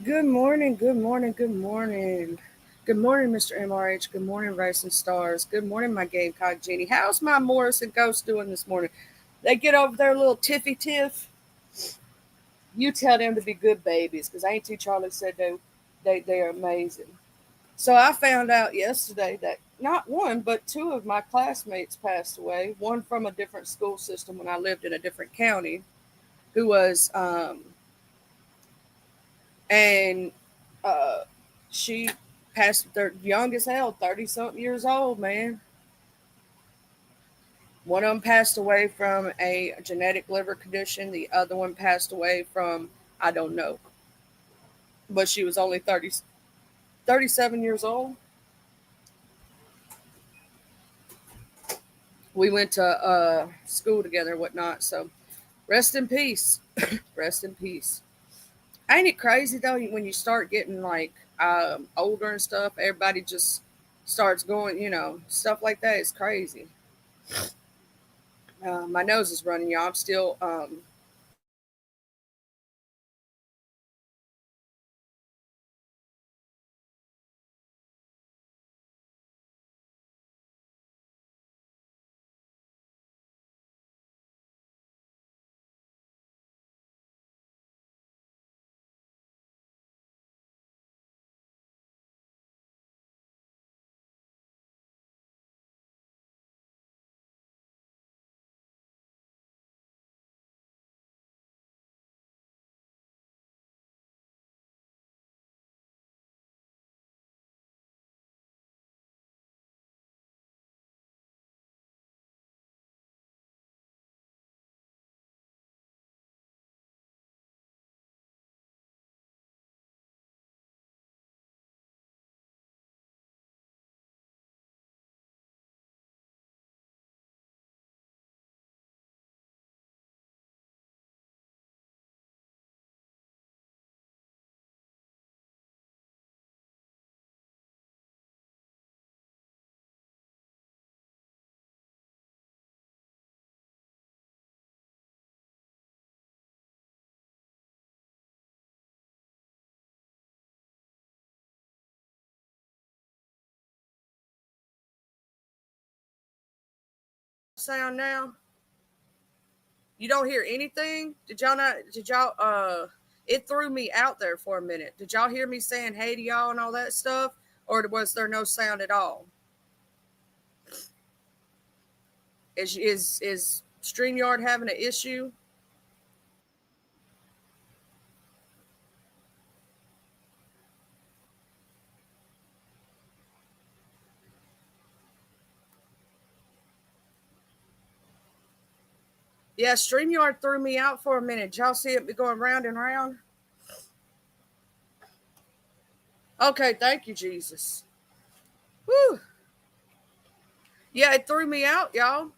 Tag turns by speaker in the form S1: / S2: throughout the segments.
S1: Good morning, good morning, good morning. Good morning, Mr. MRH. Good morning, Racing Stars. Good morning, my Gamecock Jenny. How's my Morrison Ghost doing this morning? They get over their little tiffy tiff. You tell them to be good babies because Auntie Charlie said they are amazing. So I found out yesterday that not one, but two of my classmates passed away. One from a different school system when I lived in a different county, who was and uh, she passed. They're young as hell, 30 something years old, man. One of them passed away from a genetic liver condition. The other one passed away from I don't know, but she was only 37 years old. We went to school together and whatnot. So rest in peace. Rest in peace. Ain't it crazy though when you start getting like older and stuff? Everybody just starts going, stuff like that is crazy. My nose is running, y'all. I'm still sound now. You don't hear anything? Did y'all not? Did y'all? It threw me out there for a minute. Did y'all hear me saying hey to y'all and all that stuff, or was there no sound at all? Is Streamyard having an issue? Yeah, Streamyard threw me out for a minute. Did y'all see it be going round and round? Okay, thank you, Jesus. Whew. Yeah, it threw me out, y'all.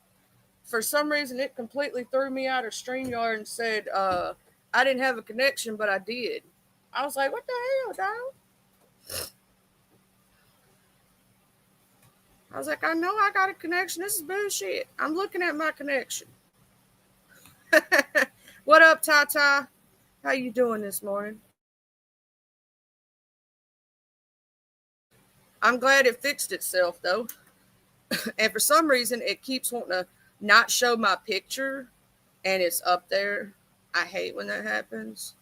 S1: For some reason, it completely threw me out of StreamYard and said I didn't have a connection, but I did. I was like, what the hell, dog? I was like, I know I got a connection. This is bullshit. I'm looking at my connection. What up, Tata? How you doing this morning? I'm glad it fixed itself, though. And for some reason, it keeps wanting to not show my picture and it's up there. I hate when that happens.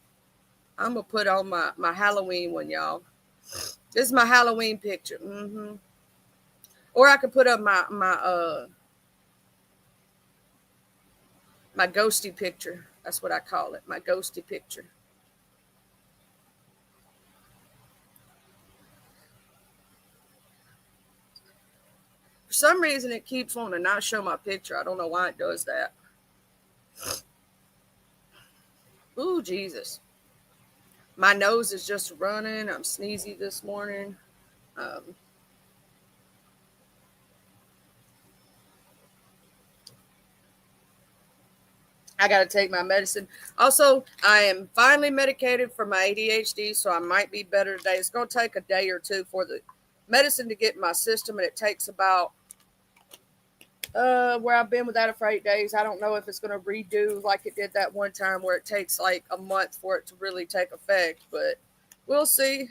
S1: I'm gonna put on my Halloween one, y'all. This is my Halloween picture. Or I could put up my ghosty picture. That's what I call it. My ghosty picture. For some reason, it keeps wanting to not show my picture. I don't know why it does that. Ooh, Jesus. My nose is just running. I'm sneezy this morning. Um, I got to take my medicine. Also, I am finally medicated for my ADHD, so I might be better today. It's going to take a day or two for the medicine to get in my system, and it takes about where I've been without it for 8 days. I don't know if it's going to redo like it did that one time where it takes like a month for it to really take effect, but We'll see.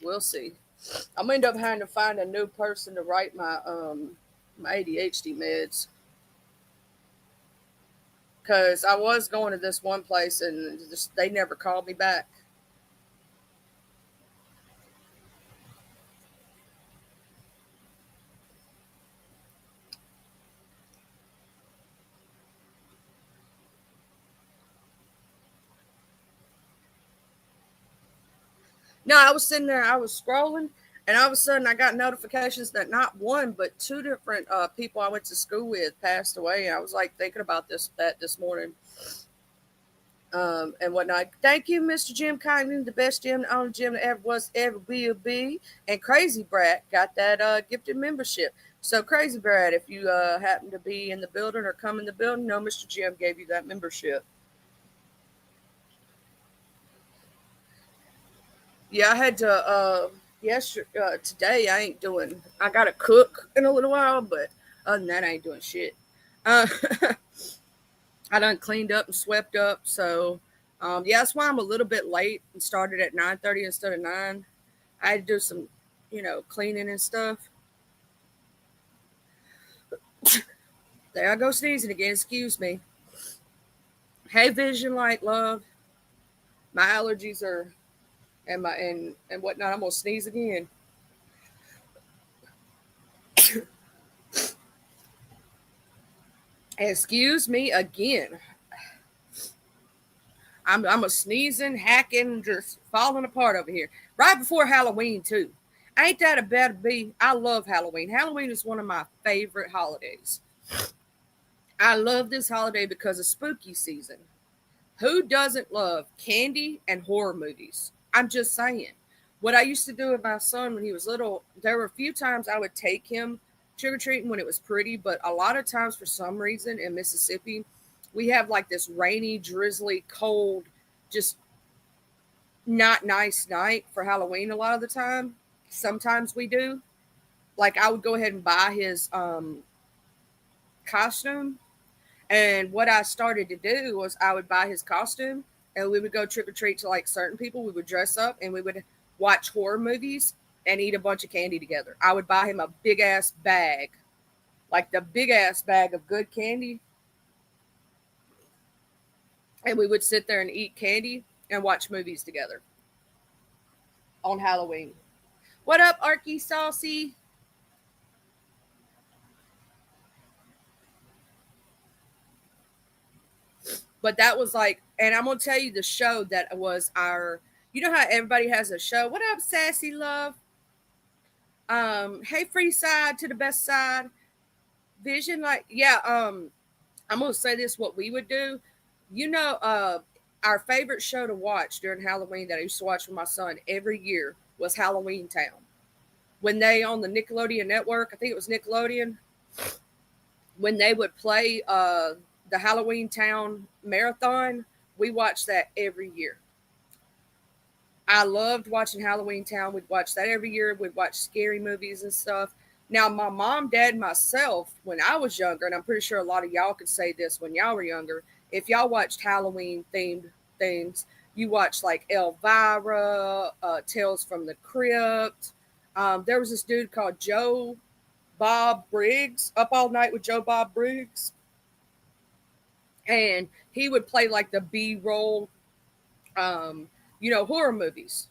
S1: We'll see. I'm gonna end up having to find a new person to write my ADHD meds because I was going to this one place and just, they never called me back. No, I was sitting there, I was scrolling, and all of a sudden I got notifications that not one but two different people I went to school with passed away. I was like thinking about this morning, and whatnot. Thank you, Mr. Jim Cotton, the best Jim, the only Jim that ever was, ever will be. And Crazy Brat got that gifted membership. So Crazy Brat, if you happen to be in the building or come in the building, no, Mr. Jim gave you that membership. Yeah, I had to. Yes, today I ain't doing. I gotta cook in a little while, but other than that, I ain't doing shit. Uh, I done cleaned up and swept up, so yeah, that's why I'm a little bit late and started at 9:30 instead of 9. I had to do some, cleaning and stuff. There I go sneezing again. Excuse me. Hey, Vision Light Love. My allergies are and whatnot. I'm gonna sneeze again. Excuse me again. I'm a sneezing, hacking, just falling apart over here. Right before Halloween too. Ain't that a bad be? I love Halloween. Halloween is one of my favorite holidays. I love this holiday because of spooky season. Who doesn't love candy and horror movies? I'm just saying. What I used to do with my son when he was little, there were a few times I would take him trick or treating when it was pretty, but a lot of times for some reason in Mississippi, we have like this rainy, drizzly, cold, just not nice night for Halloween a lot of the time. Sometimes we do. Like I would go ahead and buy his costume. And what I started to do was I would buy his costume and we would go trick or treat to like certain people. We would dress up and we would watch horror movies and eat a bunch of candy together. I would buy him a big ass bag, like the big ass bag of good candy. And we would sit there and eat candy and watch movies together on Halloween. What up, Arky Saucy? But that was like, and I'm gonna tell you the show that was our. You know how everybody has a show. What up, Sassy Love? Hey, Free Side to the Best Side. Vision, like, yeah. I'm gonna say this: what we would do. You know, our favorite show to watch during Halloween that I used to watch with my son every year was Halloween Town. When they on the Nickelodeon network, I think it was Nickelodeon, when they would play the Halloween Town marathon, we watched that every year. I loved watching Halloween Town. We'd watch that every year. We'd watch scary movies and stuff. Now, my mom, dad, and myself, when I was younger, and I'm pretty sure a lot of y'all could say this when y'all were younger, if y'all watched Halloween themed things, you watched like Elvira, Tales from the Crypt. There was this dude called Joe Bob Briggs, Up All Night with Joe Bob Briggs. And he would play like the B roll, horror movies.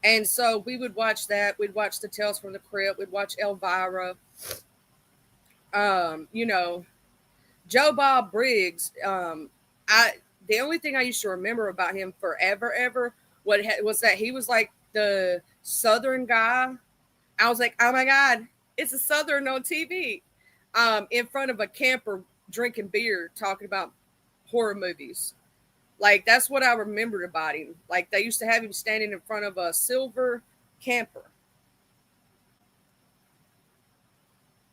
S1: And so we would watch that. We'd watch the Tales from the Crypt. We'd watch Elvira. Um, you know, Joe Bob Briggs. I the only thing I used to remember about him forever, ever, was that he was like the Southern guy. I was like, oh my god, it's a Southern on TV, in front of a camper drinking beer, talking about horror movies. Like that's what I remembered about him. Like they used to have him standing in front of a silver camper.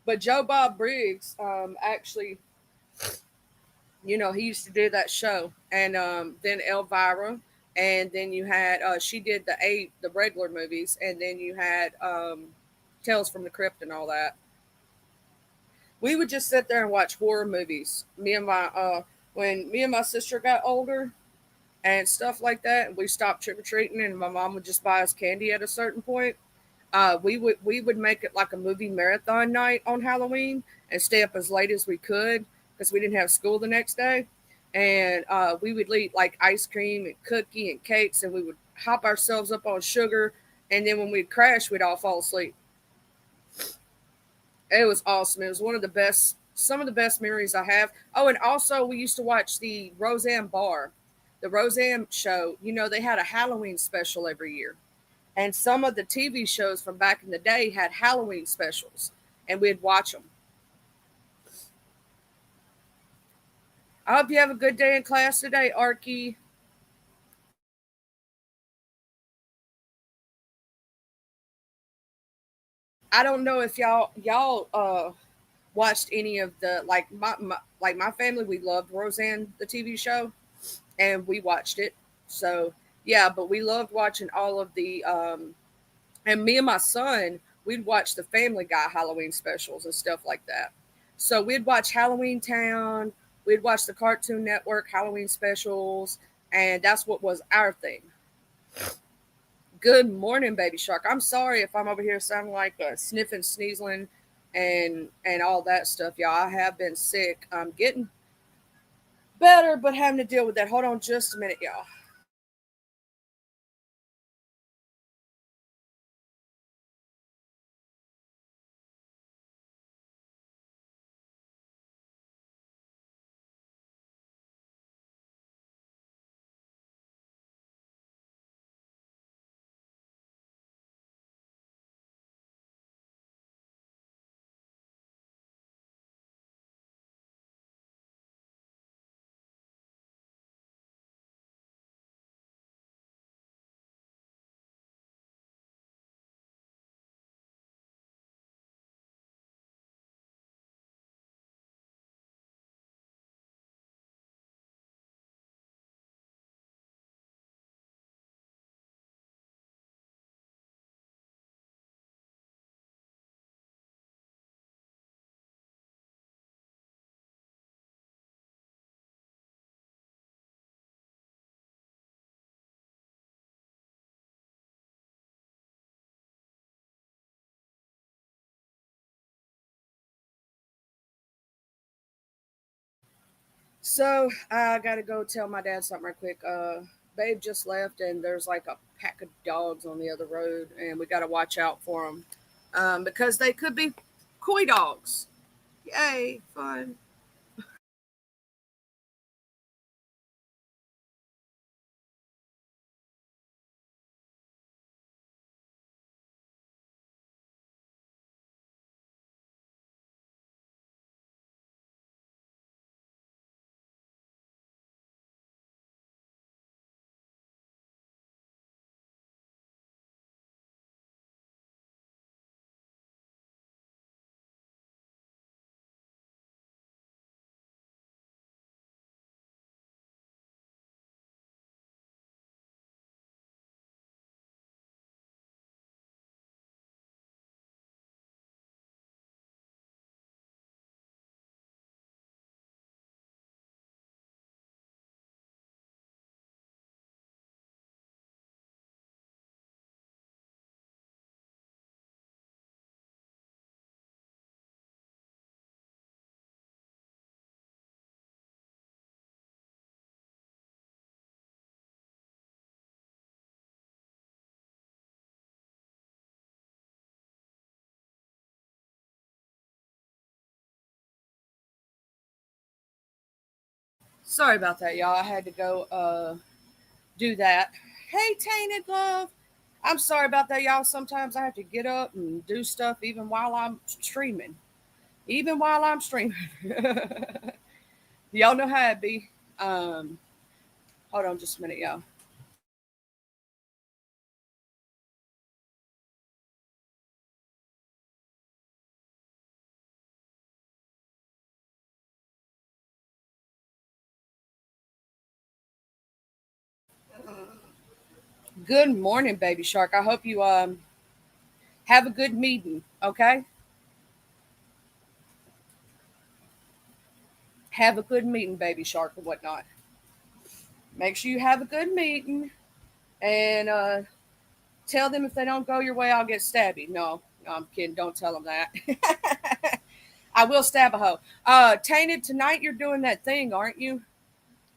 S1: But Joe Bob Briggs, actually, he used to do that show, and then Elvira, and then you had she did the regular movies, and then you had Tales from the Crypt and all that. We would just sit there and watch horror movies. Me and my when me and my sister got older and stuff like that, and we stopped trick or treating, and my mom would just buy us candy at a certain point. We would make it like a movie marathon night on Halloween and stay up as late as we could because we didn't have school the next day, and we would eat like ice cream and cookie and cakes, and we would hop ourselves up on sugar, and then when we'd crash, we'd all fall asleep. It was awesome. It was one of the best, some of the best memories I have. Oh, and also we used to watch the Roseanne Barr, the Roseanne show. You know, they had a Halloween special every year, and some of the TV shows from back in the day had Halloween specials, and we'd watch them. I hope you have a good day in class today, Arky. I don't know if y'all watched any of the like my family. We loved Roseanne, the TV show, and we watched it. So yeah, but we loved watching all of the and me and my son, we'd watch the Family Guy Halloween specials and stuff like that. So we'd watch Halloween Town, we'd watch the Cartoon Network Halloween specials, and that's what was our thing. Good morning, Baby Shark. I'm sorry if I'm over here sounding like sniffing, sneezing, and all that stuff, y'all. I have been sick. I'm getting better, but having to deal with that. Hold on just a minute, y'all. So I gotta go tell my dad something right quick. Babe just left, and there's like a pack of dogs on the other road, and we gotta watch out for them because they could be coy dogs. Yay, fun! Sorry about that, y'all. I had to go do that. Hey, Tainted Love. I'm sorry about that, y'all. Sometimes I have to get up and do stuff even while I'm streaming. Even while I'm streaming. Y'all know how it be. Um, Hold on just a minute, y'all. Good morning, Baby Shark. I hope you have a good meeting. Okay. have a good meeting, baby shark and whatnot. Make sure you have a good meeting and tell them if they don't go your way, I'll get stabby. No, no, I'm kidding. Don't tell them that. I will stab a hoe. Tainted, tonight you're doing that thing, aren't you?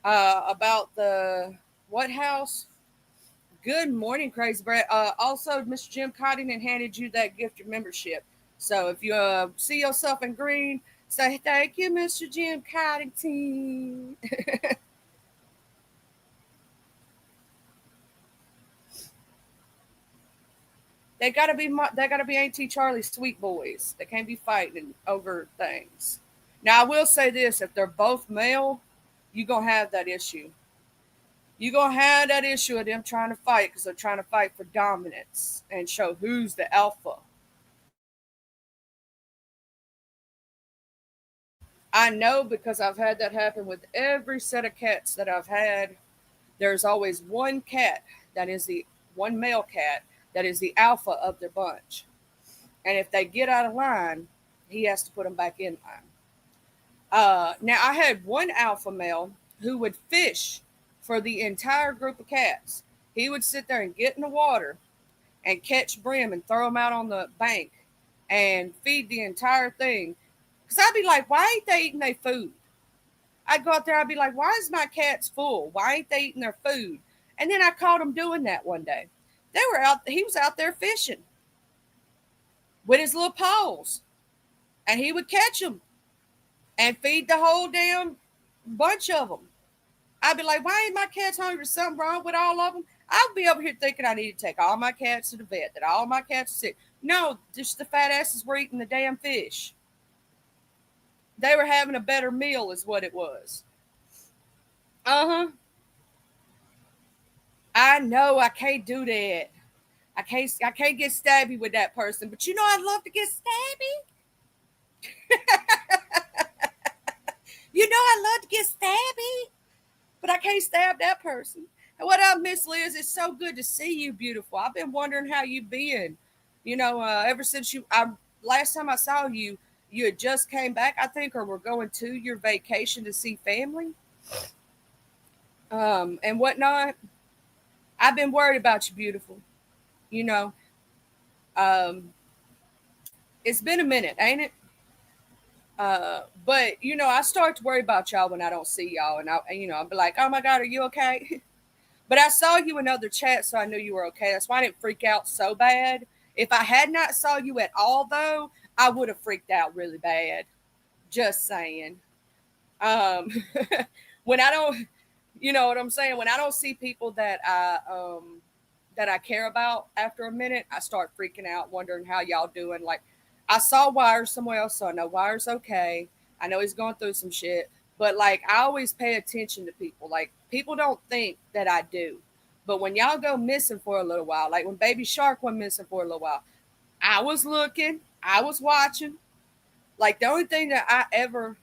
S1: About the what house? Good morning, Crazy Brett. Also, Mr. Jim Cottington handed you that gift of membership. So if you see yourself in green, say thank you, Mr. Jim Cottington. They gotta be Auntie Charlie's sweet boys. They can't be fighting over things. Now I will say this: if they're both male, you gonna have that issue. You gonna have that issue of them trying to fight because they're trying to fight for dominance and show who's the alpha. I know because I've had that happen with every set of cats that I've had. There's always one cat that is the one male cat that is the alpha of their bunch. And if they get out of line, he has to put them back in line. Now, I had one alpha male who would fish for the entire group of cats. He would sit there and get in the water and catch brim and throw them out on the bank and feed the entire thing. Because I'd be like, why ain't they eating their food? I'd go out there, I'd be like, why is my cats full? Why ain't they eating their food? And then I caught him doing that one day. He was out there fishing with his little paws. And he would catch them and feed the whole damn bunch of them. I'd be like, why ain't my cats hungry? Something wrong with all of them? I'll be over here thinking I need to take all my cats to the vet, that all my cats are sick. No, just the fat asses were eating the damn fish. They were having a better meal, is what it was. Uh huh. I know I can't do that. I can't get stabby with that person. But you know I'd love to get stabby. You know I love to get stabby. But I can't stab that person. And what up, Miss Liz? It's so good to see you, beautiful. I've been wondering how you been. Ever since last time I saw you, you had just came back, I think, or were going to your vacation to see family, and whatnot. I've been worried about you, beautiful. You know, um, it's been a minute, ain't it? But I start to worry about y'all when I don't see y'all, and I'll be like, oh my God, are you okay? But I saw you in other chats, so I knew you were okay. That's why I didn't freak out so bad. If I had not saw you at all, though, I would have freaked out really bad. Just saying. Um, when I don't, you know what I'm saying? When I don't see people that I care about after a minute, I start freaking out, wondering how y'all doing. Like, I saw Wires somewhere else, so I know Wires okay. I know he's going through some shit, but like, I always pay attention to people. Like, people don't think that I do, but when y'all go missing for a little while, like when Baby Shark went missing for a little while, I was looking, I was watching. Like, the only thing that I ever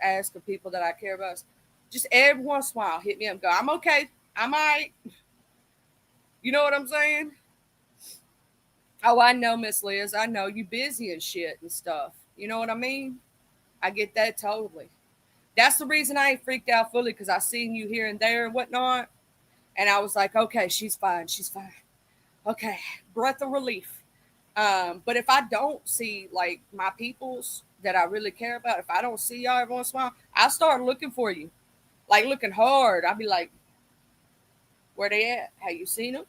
S1: ask of people that I care about is just every once in a while hit me up and go, I'm okay, I'm all right. You know what I'm saying? Oh, I know, Miss Liz. I know you busy and shit and stuff. You know what I mean? I get that totally. That's the reason I ain't freaked out fully, because I seen you here and there and whatnot. And I was like, okay, she's fine. She's fine. Okay. Breath of relief. But if I don't see like my peoples that I really care about, if I don't see y'all every once in a while, I start looking for you. Like, looking hard. I'll be like, where they at? Have you seen them?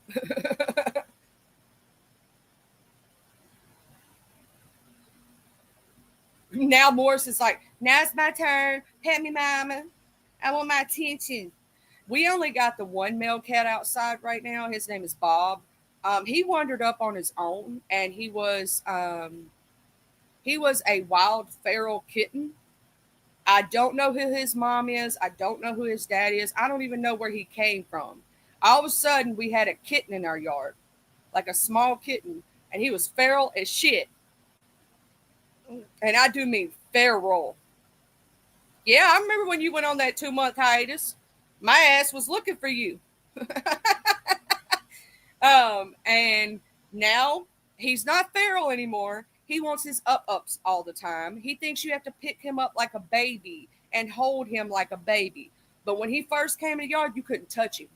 S1: Now Morris is like, now it's my turn. Pet me, mama. I want my attention. We only got the one male cat outside right now. His name is Bob. He wandered up on his own, and he was a wild feral kitten. I don't know who his mom is. I don't know who his dad is. I don't even know where he came from. All of a sudden, we had a kitten in our yard, like a small kitten, and he was feral as shit. And I do mean feral. Yeah, I remember when you went on that 2 month hiatus. My ass was looking for you. And now he's not feral anymore. He wants his up ups all the time. He thinks you have to pick him up like a baby and hold him like a baby. But when he first came in the yard, you couldn't touch him.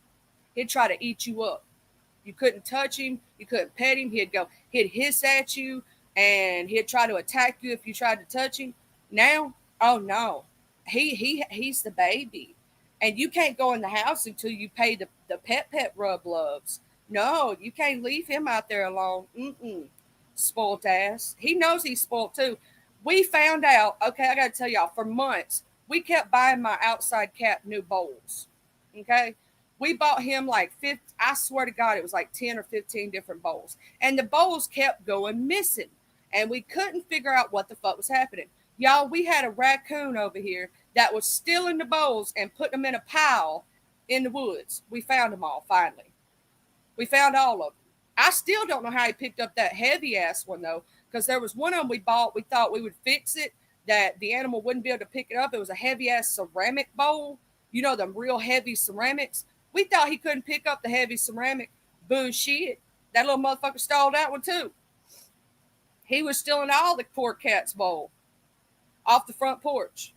S1: He'd try to eat you up. You couldn't touch him. You couldn't pet him. He'd hiss at you, and he'd try to attack you if you tried to touch him. Now, oh no, he's the baby, and you can't go in the house until you pay the pet rub loves. No, you can't leave him out there alone. Mm-mm. Spoiled ass. He knows he's spoiled too. We found out. Okay, I got to tell y'all. For months, we kept buying my outside cat new bowls. Okay, we bought him like 50, I swear to God, it was like 10 or 15 different bowls. And the bowls kept going missing. And we couldn't figure out what the fuck was happening. Y'all, we had a raccoon over here that was stealing the bowls and putting them in a pile in the woods. We found them all finally. We found all of them. I still don't know how he picked up that heavy ass one though, because there was one of them we bought. We thought we would fix it, that the animal wouldn't be able to pick it up. It was a heavy ass ceramic bowl. You know, them real heavy ceramics. We thought he couldn't pick up the heavy ceramic. Bullshit. That little motherfucker stole that one too. He was stealing all the poor cat's bowl off the front porch.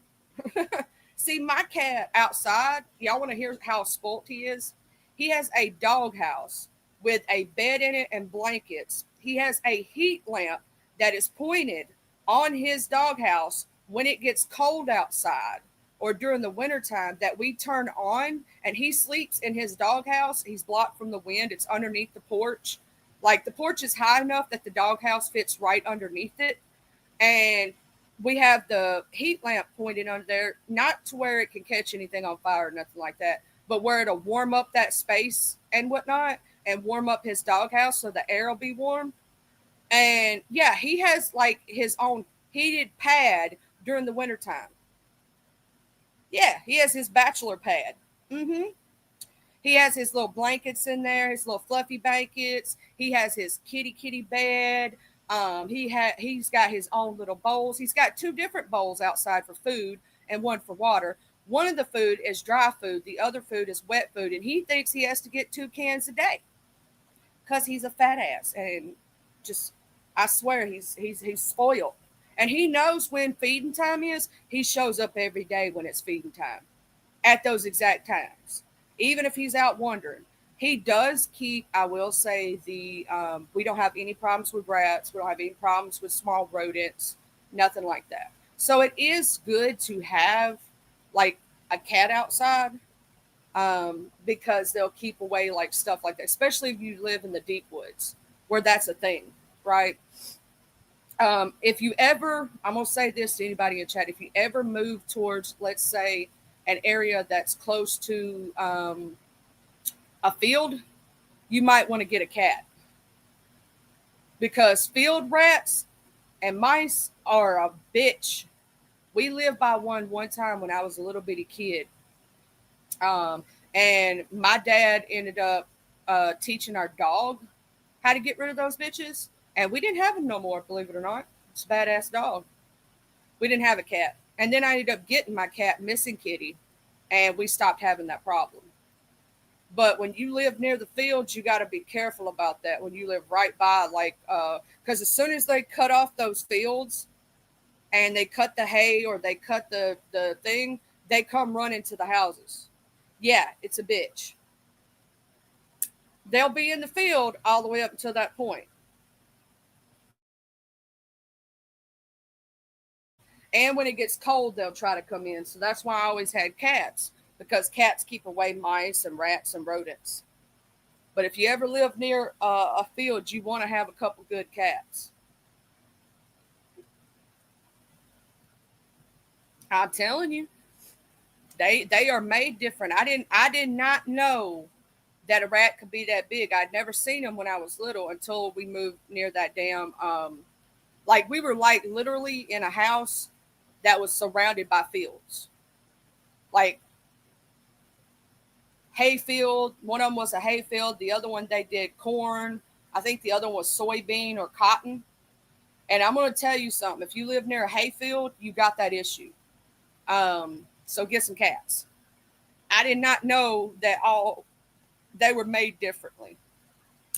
S1: See, my cat outside, y'all want to hear how spoilt he is? He has a doghouse with a bed in it and blankets. He has a heat lamp that is pointed on his doghouse when it gets cold outside or during the wintertime that we turn on, and he sleeps in his doghouse. He's blocked from the wind. It's underneath the porch. Like the porch is high enough that the doghouse fits right underneath it. And we have the heat lamp pointed under there, not to where it can catch anything on fire or nothing like that, but where it'll warm up that space and whatnot and warm up his doghouse so the air will be warm. And yeah, he has like his own heated pad during the wintertime. Yeah, he has his bachelor pad. Mm-hmm. He has his little blankets in there, his little fluffy blankets. He has his kitty bed. He's got his own little bowls. He's got two different bowls outside for food and one for water. One of the food is dry food. The other food is wet food, and he thinks he has to get 2 cans a day because he's a fat ass and just I swear he's spoiled. And he knows when feeding time is. He shows up every day when it's feeding time at those exact times. Even if he's out wandering. He does keep, I will say, we don't have any problems with rats. We don't have any problems with small rodents, nothing like that. So it is good to have like a cat outside, because they'll keep away like stuff like that, especially if you live in the deep woods where that's a thing, right? If you ever, I'm going to say this to anybody in chat, if you ever move towards, let's say, an area that's close to a field, you might want to get a cat, because field rats and mice are a bitch. We lived by one time when I was a little bitty kid. And my dad ended up teaching our dog how to get rid of those bitches. And we didn't have them no more, believe it or not. It's a badass dog. We didn't have a cat. And then I ended up getting my cat, Missing Kitty, and we stopped having that problem. But when you live near the fields, you got to be careful about that. When you live right by, like, because as soon as they cut off those fields and they cut the hay or they cut the thing, they come running to the houses. Yeah, it's a bitch. They'll be in the field all the way up until that point. And when it gets cold, they'll try to come in. So that's why I always had cats, because cats keep away mice and rats and rodents. But if you ever live near a field, you want to have a couple good cats. I'm telling you, they are made different. I did not know that a rat could be that big. I'd never seen them when I was little until we moved near that damn like we were like literally in a house that was surrounded by fields. Like hayfield. One of them was a hayfield. The other one they did corn. I think the other one was soybean or cotton. And I'm going to tell you something. If you live near a hayfield, you got that issue. So get some cats. I did not know that all they were made differently.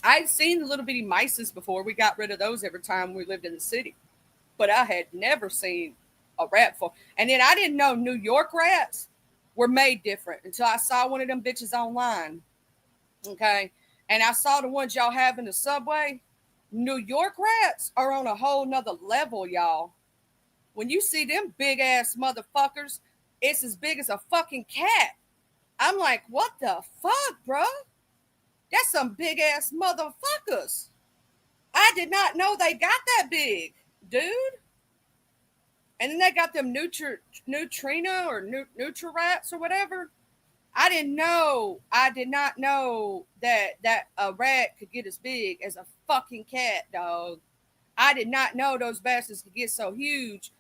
S1: I'd seen the little bitty mices before. We got rid of those every time we lived in the city. But I had never seen a rat farm. And then I didn't know New York rats were made different until I saw one of them bitches online. Okay. And I saw the ones y'all have in the subway. New York rats are on a whole nother level, y'all. When you see them big ass motherfuckers, it's as big as a fucking cat. I'm like, what the fuck, bro? That's some big ass motherfuckers. I did not know they got that big, dude. And then they got them Neutrina or Nutri-Rats or whatever. I didn't know. I did not know that a rat could get as big as a fucking cat, dog. I did not know those bastards could get so huge.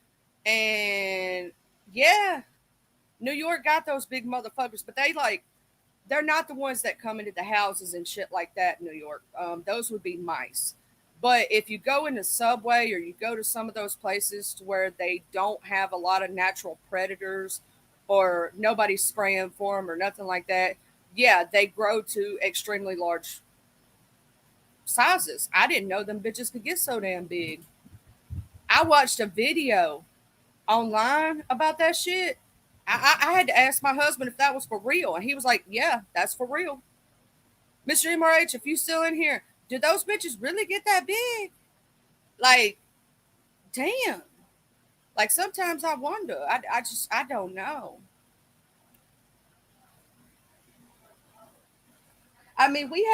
S1: And yeah, New York got those big motherfuckers, but they're not the ones that come into the houses and shit like that in New York. Those would be mice. But if you go in the subway or you go to some of those places to where they don't have a lot of natural predators or nobody's spraying for them or nothing like that, yeah, they grow to extremely large sizes. I didn't know them bitches could get so damn big. I watched a video online about that shit. I had to ask my husband if that was for real, and he was like, "Yeah, that's for real." Mr. MRH, if you still in here, did those bitches really get that big? Like, damn. Like sometimes I wonder. I don't know. I mean, we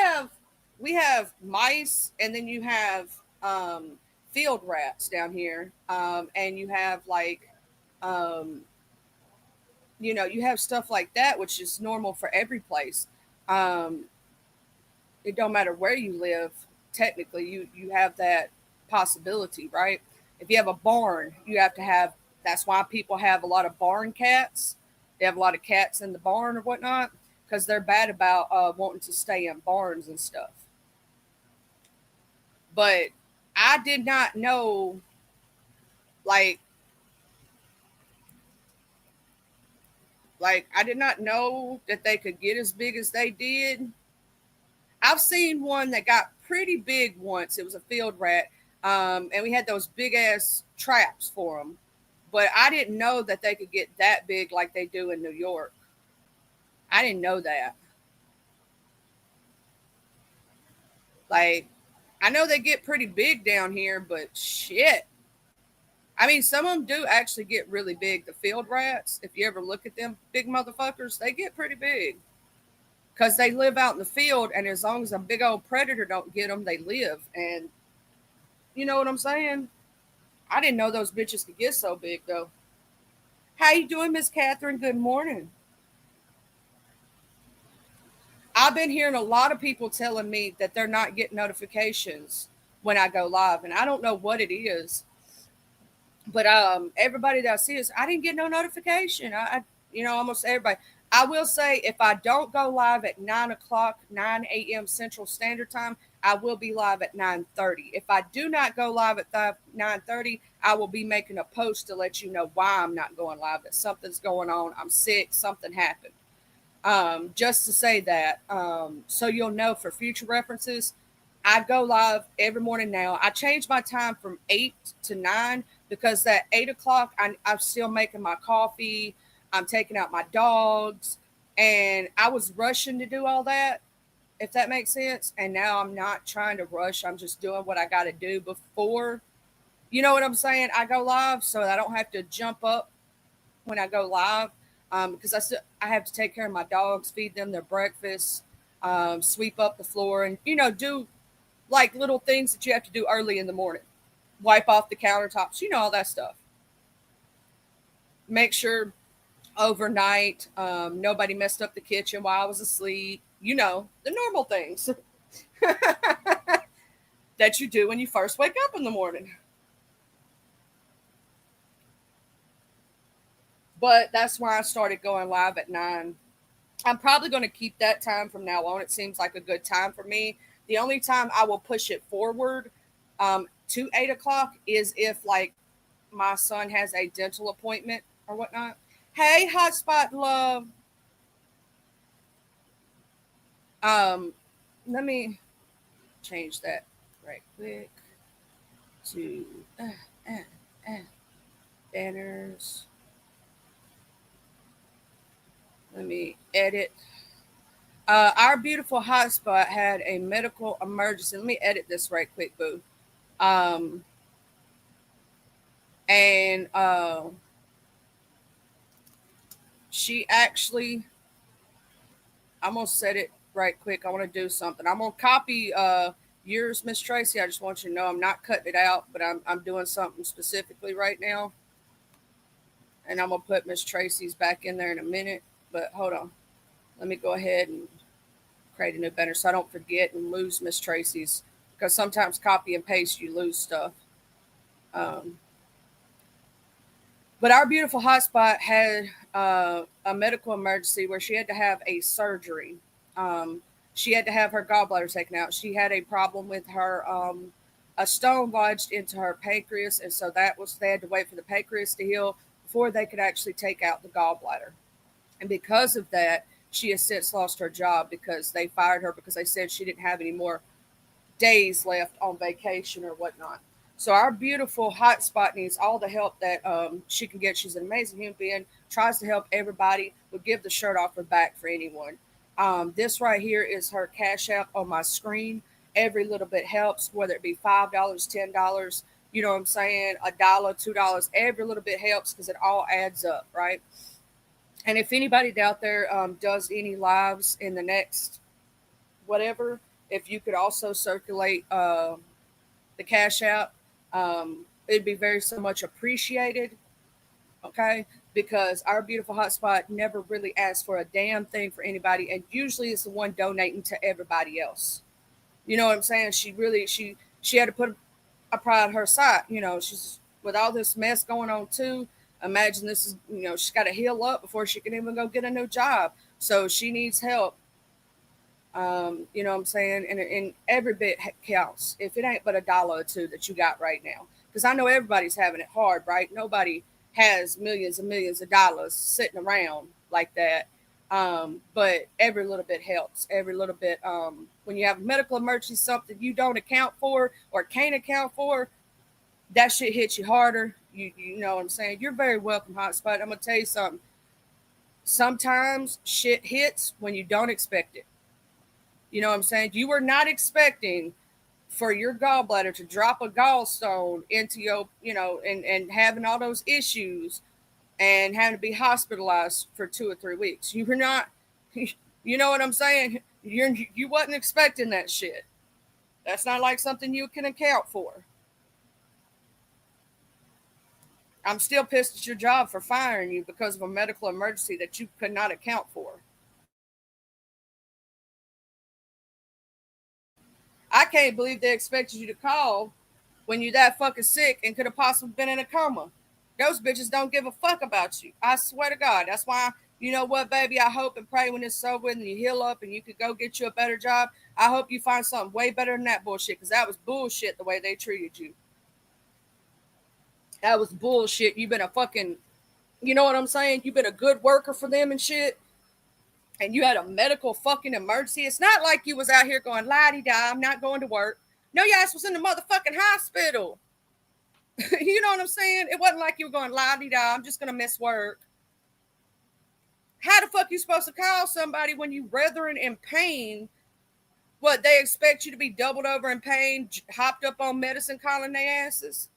S1: have mice, and then you have field rats down here, and you have like um, you have stuff like that, which is normal for every place. Um, it don't matter where you live. Technically, you have that possibility, right? If you have a barn, you have to have. That's why people have a lot of barn cats. They have a lot of cats in the barn or whatnot because they're bad about wanting to stay in barns and stuff. But I did not know, like, I did not know that they could get as big as they did. I've seen one that got pretty big once. It was a field rat, and we had those big ass traps for them. But I didn't know that they could get that big like they do in New York. I didn't know that. Like, I know they get pretty big down here, but shit. I mean, some of them do actually get really big. The field rats, if you ever look at them big motherfuckers, they get pretty big because they live out in the field, and as long as a big old predator don't get them, they live. And you know what I'm saying? I didn't know those bitches could get so big though. How you doing, Miss Catherine? Good morning. I've been hearing a lot of people telling me that they're not getting notifications when I go live, and I don't know what it is. But everybody that I see is I didn't get no notification. Almost everybody. I will say if I don't go live at 9 o'clock, 9 a.m. Central Standard Time, I will be live at 9:30. If I do not go live at 9:30, I will be making a post to let you know why I'm not going live. That something's going on. I'm sick. Something happened. Just to say that, so you'll know for future references. I go live every morning now. I change my time from 8 to 9 because that 8 o'clock, I'm still making my coffee. I'm taking out my dogs, and I was rushing to do all that, if that makes sense. And now I'm not trying to rush. I'm just doing what I got to do before. You know what I'm saying? I go live so I don't have to jump up when I go live, because I have to take care of my dogs, feed them their breakfast, sweep up the floor, and do like little things that you have to do early in the morning. Wipe off the countertops, all that stuff. Make sure overnight nobody messed up the kitchen while I was asleep. The normal things that you do when you first wake up in the morning. But that's why I started going live at 9. I'm probably going to keep that time from now on. It seems like a good time for me. The only time I will push it forward to 8 o'clock is if, like, my son has a dental appointment or whatnot. Hey, hotspot love. Um, Let me change that right quick to. Uh, uh. Banners. Let me edit. Our beautiful hotspot had a medical emergency. Let me edit this right quick, boo. Um, and she actually, I'm gonna set it right quick. I want to do something. I'm gonna copy yours, Miss Tracy. I just want you to know I'm not cutting it out, but I'm doing something specifically right now, and I'm gonna put Miss Tracy's back in there in a minute. But hold on, let me go ahead and create a new banner so I don't forget and lose Miss Tracy's, because sometimes copy and paste you lose stuff. Um, but our beautiful hotspot had a medical emergency where she had to have a surgery. Um, she had to have her gallbladder taken out. She had a problem with her a stone lodged into her pancreas, and so that was they had to wait for the pancreas to heal before they could actually take out the gallbladder. And because of that, she has since lost her job because they fired her because they said she didn't have any more days left on vacation or whatnot. So our beautiful hotspot needs all the help that she can get. She's an amazing human being, tries to help everybody, would give the shirt off her back for anyone. This right here is her cash app on my screen. Every little bit helps, whether it be $5, $10, you know what I'm saying, $1, $2. Every little bit helps because it all adds up, right? And if anybody out there does any lives in the next whatever, if you could also circulate the cash app, it'd be very so much appreciated. Okay, because our beautiful hotspot never really asks for a damn thing for anybody, and usually is the one donating to everybody else. You know what I'm saying? She had to put a pride on her side. You know, she's with all this mess going on too. Imagine this is, you know, she's got to heal up before she can even go get a new job. So she needs help. You know what I'm saying? And every bit counts. If it ain't but $1 or two that you got right now, because I know everybody's having it hard, right? Nobody has millions and millions of dollars sitting around like that. But every little bit helps. Every little bit. When you have a medical emergency, something you don't account for or can't account for, that shit hits you harder. You know what I'm saying? You're very welcome, Hotspot. I'm gonna tell you something. Sometimes shit hits when you don't expect it. You know what I'm saying? You were not expecting for your gallbladder to drop a gallstone into your, you know, and having all those issues and having to be hospitalized for 2 or 3 weeks. You were not, you know what I'm saying? You wasn't expecting that shit. That's not like something you can account for. I'm still pissed at your job for firing you because of a medical emergency that you could not account for. I can't believe they expected you to call when you're that fucking sick and could have possibly been in a coma. Those bitches don't give a fuck about you. I swear to God. That's why, you know what, baby? I hope and pray when it's over and you heal up and you could go get you a better job. I hope you find something way better than that bullshit, because that was bullshit the way they treated you. That was bullshit. You've been a fucking, you know what I'm saying? You've been a good worker for them and shit. And you had a medical fucking emergency. It's not like you was out here going, la di da, I'm not going to work. No, your ass was in the motherfucking hospital. You know what I'm saying? It wasn't like you were going, la di da, I'm just going to miss work. How the fuck you supposed to call somebody when you writhing in pain? What, they expect you to be doubled over in pain, hopped up on medicine, calling their asses?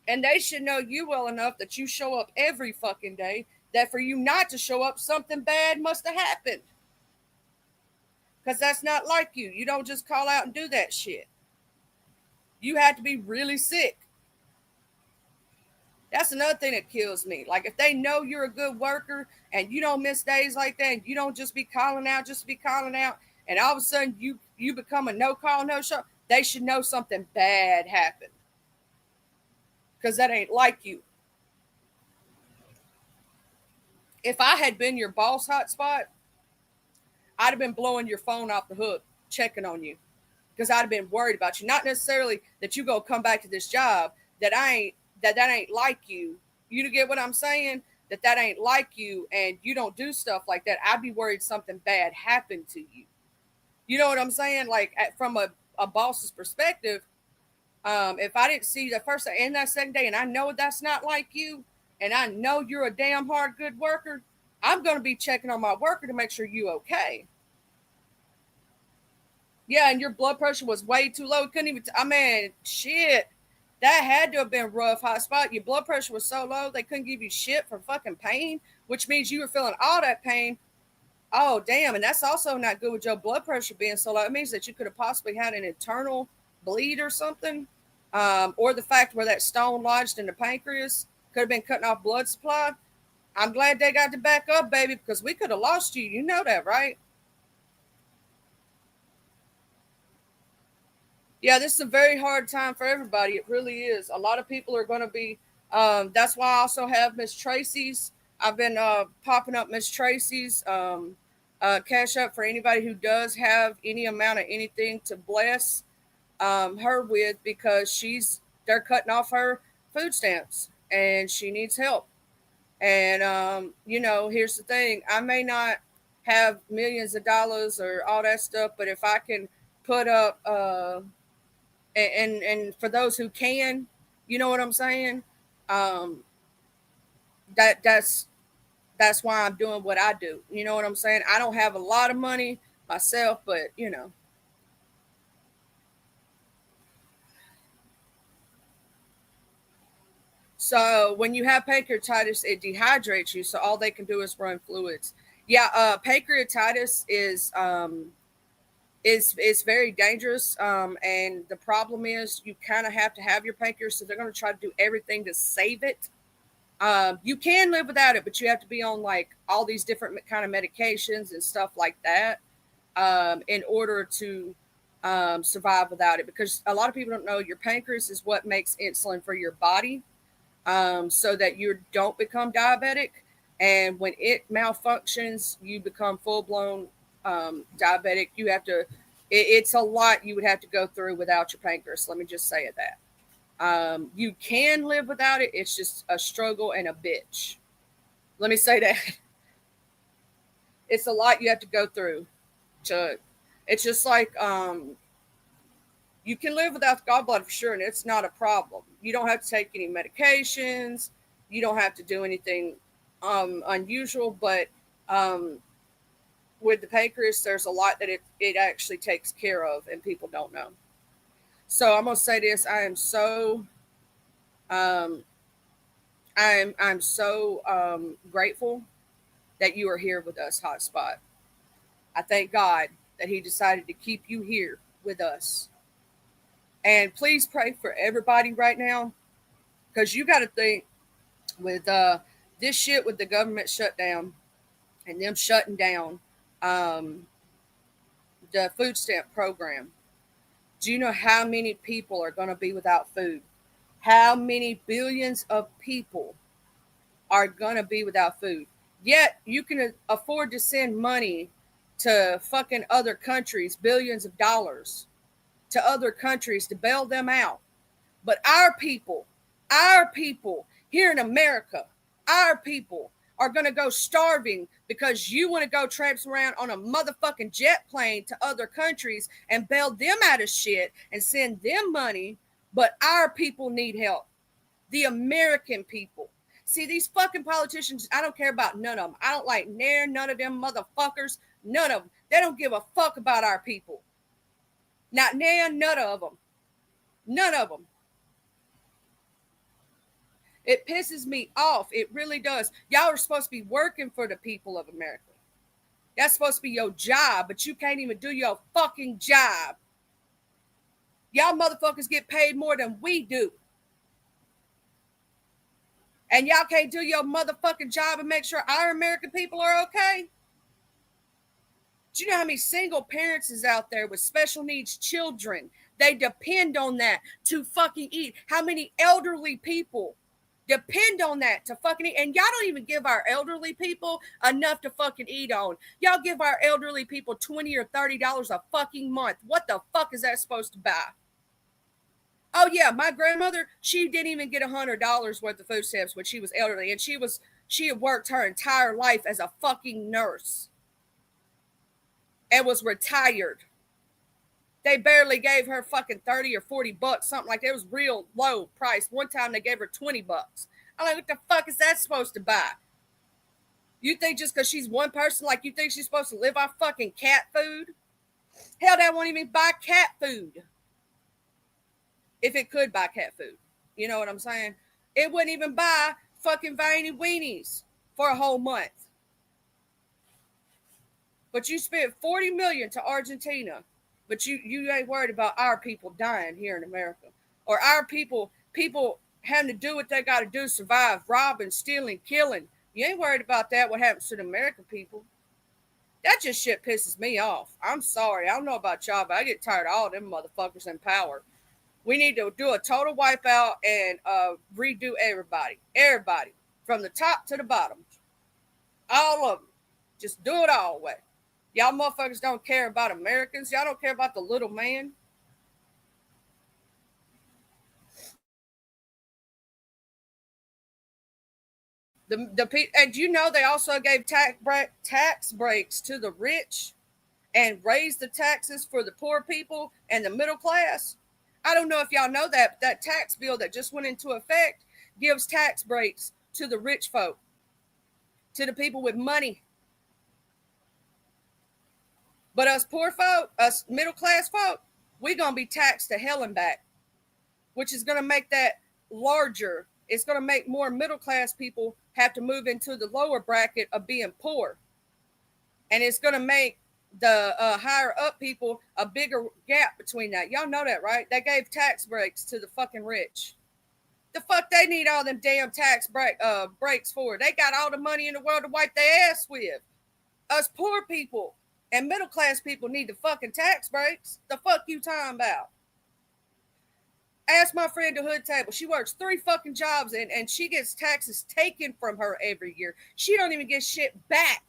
S1: And they should know you well enough that you show up every fucking day, that for you not to show up, something bad must have happened. Because that's not like you. You don't just call out and do that shit. You had to be really sick. That's another thing that kills me. Like, if they know you're a good worker and you don't miss days like that, and you don't just be calling out just to be calling out, and all of a sudden you become a no call, no show, they should know something bad happened. Because that ain't like you. If I had been your boss hotspot, I'd have been blowing your phone off the hook, checking on you. Because I'd have been worried about you. Not necessarily that you go come back to this job, that ain't like you. You get what I'm saying? That ain't like you, and you don't do stuff like that. I'd be worried something bad happened to you. You know what I'm saying? Like, from a boss's perspective, If I didn't see you the first day and that second day, and I know that's not like you, and I know you're a damn hard, good worker, I'm going to be checking on my worker to make sure you okay. Yeah, and your blood pressure was way too low. Couldn't even. I mean, shit. That had to have been a rough hot spot. Your blood pressure was so low they couldn't give you shit for fucking pain, which means you were feeling all that pain. Oh damn, and that's also not good with your blood pressure being so low. It means that you could have possibly had an internal bleed or something, or the fact where that stone lodged in the pancreas could have been cutting off blood supply. I'm glad they got to back up, baby, because we could have lost you. You know that, right? Yeah, this is a very hard time for everybody. It really is. A lot of people are going to be. That's why I also have Miss Tracy's. I've been popping up Miss Tracy's cash up for anybody who does have any amount of anything to bless her with, because they're cutting off her food stamps and she needs help. And here's the thing: I may not have millions of dollars or all that stuff, but if I can put up and for those who can, you know what I'm saying? Um, that's why I'm doing what I do. You know what I'm saying? I don't have a lot of money myself, but So when you have pancreatitis, it dehydrates you. So all they can do is run fluids. Yeah, pancreatitis is very dangerous. And the problem is you kind of have to have your pancreas, so they're going to try to do everything to save it. You can live without it, but you have to be on like all these different kind of medications and stuff like that in order to survive without it. Because a lot of people don't know your pancreas is what makes insulin for your body, so that you don't become diabetic. And when it malfunctions, you become full blown diabetic. It's a lot you would have to go through without your pancreas. Let me just say it that. You can live without it. It's just a struggle and a bitch. Let me say that. It's a lot you have to go through. To, it's just like you can live without the gallbladder for sure, and it's not a problem. You don't have to take any medications. You don't have to do anything unusual, but um, with the pancreas, there's a lot that it actually takes care of, and people don't know. So I'm gonna say this: um, I'm so grateful that you are here with us, Hotspot. I thank God that He decided to keep you here with us. And please pray for everybody right now, because you got to think with this shit with the government shutdown and them shutting down um, the food stamp program. Do you know how many people are going to be without food? How many billions of people are going to be without food? Yet you can afford to send money to fucking other countries, billions of dollars to other countries to bail them out. But our people here in America, our people are going to go starving because you want to go tramps around on a motherfucking jet plane to other countries and bail them out of shit and send them money. But our people need help. The American people. See, these fucking politicians, I don't care about none of them. I don't like none of them motherfuckers. None of them. They don't give a fuck about our people. Not none of them. None of them. It pisses me off. It really does. Y'all are supposed to be working for the people of America. That's supposed to be your job, but you can't even do your fucking job. Y'all motherfuckers get paid more than we do. And y'all can't do your motherfucking job and make sure our American people are okay? Do you know how many single parents is out there with special needs children? They depend on that to fucking eat. How many elderly people depend on that to fucking eat? And y'all don't even give our elderly people enough to fucking eat on. Y'all give our elderly people $20 or $30 a fucking month. What the fuck is that supposed to buy? Oh yeah, my grandmother, she didn't even get $100 worth of food stamps when she was elderly, and she had worked her entire life as a fucking nurse and was retired. They barely gave her fucking 30 or 40 bucks, something like that. It was real low price. One time they gave her 20 bucks. I'm like, what the fuck is that supposed to buy? You think just because she's one person, like you think she's supposed to live off fucking cat food? Hell, that won't even buy cat food. If it could buy cat food. You know what I'm saying? It wouldn't even buy fucking veiny weenies for a whole month. But you spent 40 million to Argentina, but you ain't worried about our people dying here in America. Or our people having to do what they got to do to survive, robbing, stealing, killing. You ain't worried about that, what happens to the American people. That just shit pisses me off. I'm sorry. I don't know about y'all, but I get tired of all them motherfuckers in power. We need to do a total wipeout and redo everybody. Everybody. From the top to the bottom. All of them. Just do it all the way. Y'all motherfuckers don't care about Americans. Y'all don't care about the little man. And you know they also gave tax breaks to the rich and raised the taxes for the poor people and the middle class. I don't know if y'all know that, but that tax bill that just went into effect gives tax breaks to the rich folk, to the people with money. But us poor folk, us middle class folk, we're going to be taxed to hell and back, which is going to make that larger. It's going to make more middle class people have to move into the lower bracket of being poor. And it's going to make the higher up people a bigger gap between that. Y'all know that, right? They gave tax breaks to the fucking rich. The fuck they need all them damn tax breaks for? They got all the money in the world to wipe their ass with. Us poor people and middle class people need the fucking tax breaks. The fuck you talking about? Ask my friend the hood table. She works 3 fucking jobs and she gets taxes taken from her every year. She don't even get shit back.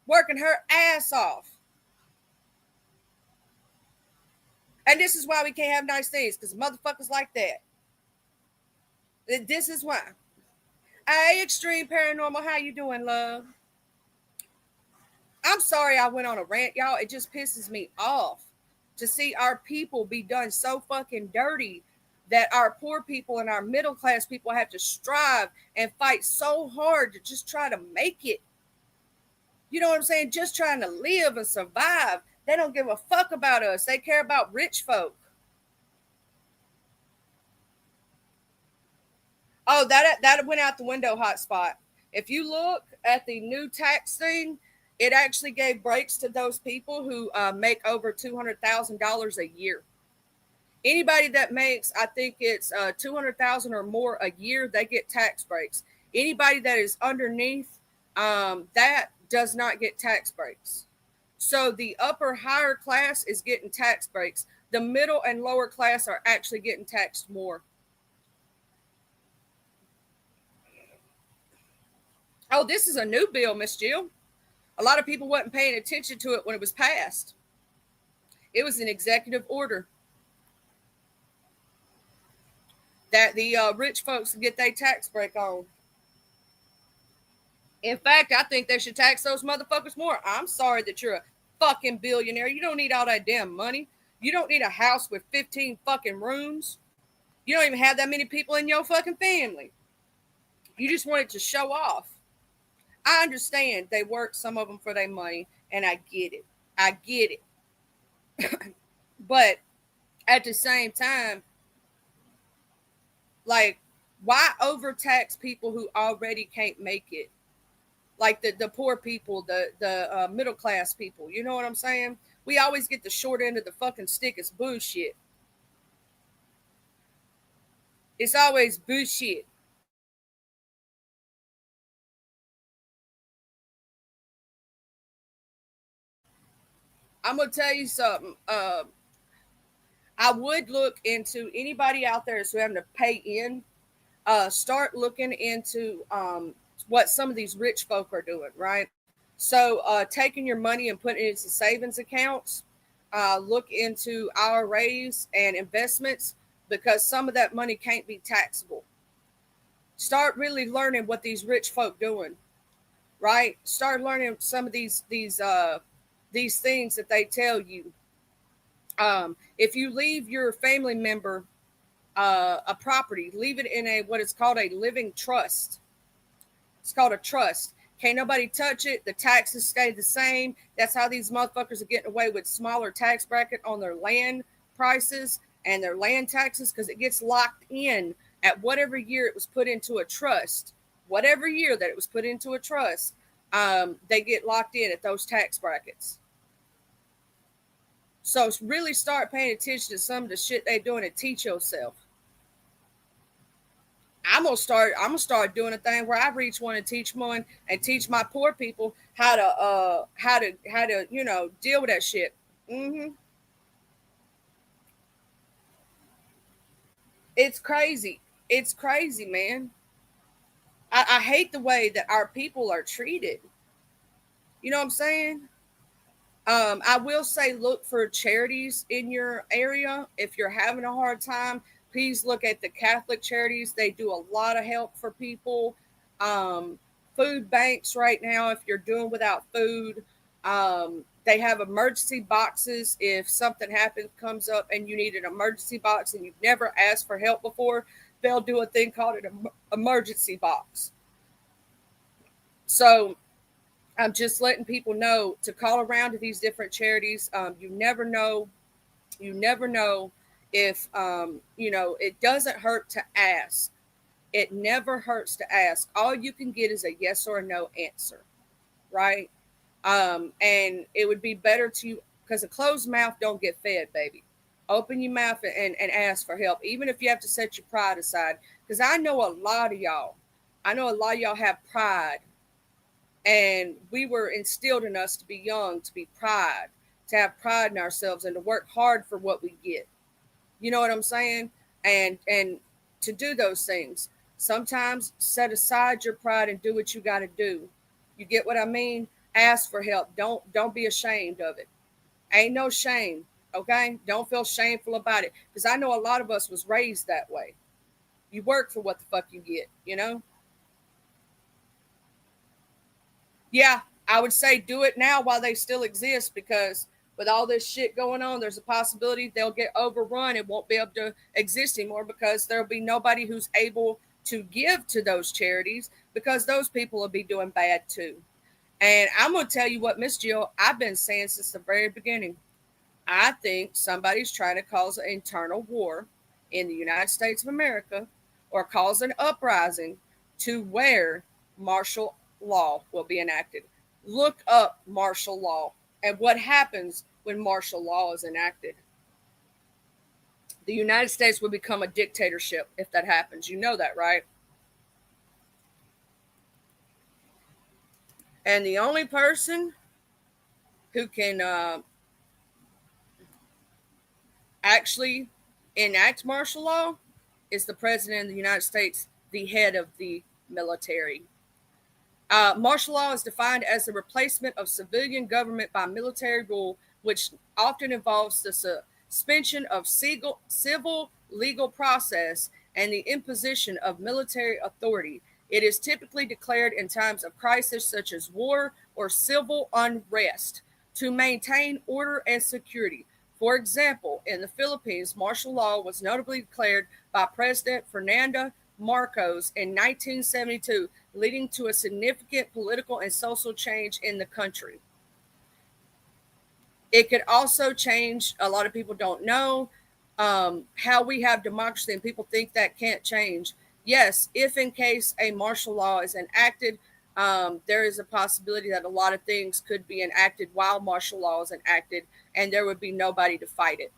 S1: Working her ass off. And this is why we can't have nice things, because motherfuckers like that. This is why. Hey, Extreme Paranormal, how you doing, love? I'm sorry I went on a rant, y'all. It just pisses me off to see our people be done so fucking dirty that our poor people and our middle class people have to strive and fight so hard to just try to make it. You know what I'm saying? Just trying to live and survive. They don't give a fuck about us. They care about rich folk. Oh, that went out the window, hotspot. If you look at the new tax thing, it actually gave breaks to those people who make over $200,000 a year. Anybody that makes, I think it's $200,000 or more a year, they get tax breaks. Anybody that is underneath that does not get tax breaks. So the upper higher class is getting tax breaks. The middle and lower class are actually getting taxed more. Oh, this is a new bill, Miss Jill. A lot of people wasn't paying attention to it when it was passed. It was an executive order that the rich folks get their tax break on. In fact, I think they should tax those motherfuckers more. I'm sorry that you're a fucking billionaire. You don't need all that damn money. You don't need a house with 15 fucking rooms. You don't even have that many people in your fucking family. You just wanted to show off. I understand they work, some of them, for their money, and I get it. I get it. But at the same time, like, why overtax people who already can't make it? Like the poor people, the middle class people. You know what I'm saying? We always get the short end of the fucking stick. It's bullshit. It's always bullshit. I'm gonna tell you something. I would look into anybody out there who's having to pay in. Start looking into what some of these rich folk are doing, right? So taking your money and putting it into savings accounts. Look into IRAs and investments, because some of that money can't be taxable. Start really learning what these rich folk doing, right? Start learning some of these things that they tell you. If you leave your family member a property, leave it in a what is called a living trust. It's called a trust. Can't nobody touch it. The taxes stay the same. That's how these motherfuckers are getting away with smaller tax bracket on their land prices and their land taxes because it gets locked in at whatever year it was put into a trust. Whatever year that it was put into a trust, they get locked in at those tax brackets. So really start paying attention to some of the shit they doing and teach yourself. I'm gonna start doing a thing where I reach one and teach one and teach my poor people how to deal with that shit. hmm It's crazy. It's crazy, man. I hate the way that our people are treated. You know what I'm saying? I will say look for charities in your area. If you're having a hard time, please look at the Catholic charities. They do a lot of help for people. Um, Food banks right now, if you're doing without food, they have emergency boxes. If something happens, comes up, and you need an emergency box and you've never asked for help before, they'll do a thing called an emergency box. So I'm just letting people know to call around to these different charities. You never know. You never know if, it doesn't hurt to ask. It never hurts to ask. All you can get is a yes or a no answer, right? And it would be better to, because a closed mouth don't get fed, baby. Open your mouth and ask for help, even if you have to set your pride aside. Because I know a lot of y'all, have pride, and we were instilled in us to be young, to be pride, to have pride in ourselves and to work hard for what we get. You know what I'm saying? And to do those things. Sometimes set aside your pride and do what you got to do. You get what I mean? Ask for help. Don't be ashamed of it. Ain't no shame, okay? Don't feel shameful about it because I know a lot of us was raised that way. You work for what the fuck you get, you know? Yeah, I would say do it now while they still exist because with all this shit going on, there's a possibility they'll get overrun and won't be able to exist anymore because there'll be nobody who's able to give to those charities because those people will be doing bad too. And I'm going to tell you what, Miss Jill, I've been saying since the very beginning. I think somebody's trying to cause an internal war in the United States of America or cause an uprising to where martial law will be enacted. Look up martial law and what happens when martial law is enacted. The United States will become a dictatorship if that happens. You know that, right? And the only person who can actually enact martial law is the president of the United States, the head of the military. Martial law is defined as the replacement of civilian government by military rule, which often involves the suspension of civil legal process and the imposition of military authority. It is typically declared in times of crisis, such as war or civil unrest, to maintain order and security. For example, in the Philippines, martial law was notably declared by President Fernando Marcos in 1972, leading to a significant political and social change in the country. It could also change, a lot of people don't know how we have democracy, and people think that can't change. Yes, if in case a martial law is enacted, there is a possibility that a lot of things could be enacted while martial law is enacted, and there would be nobody to fight it.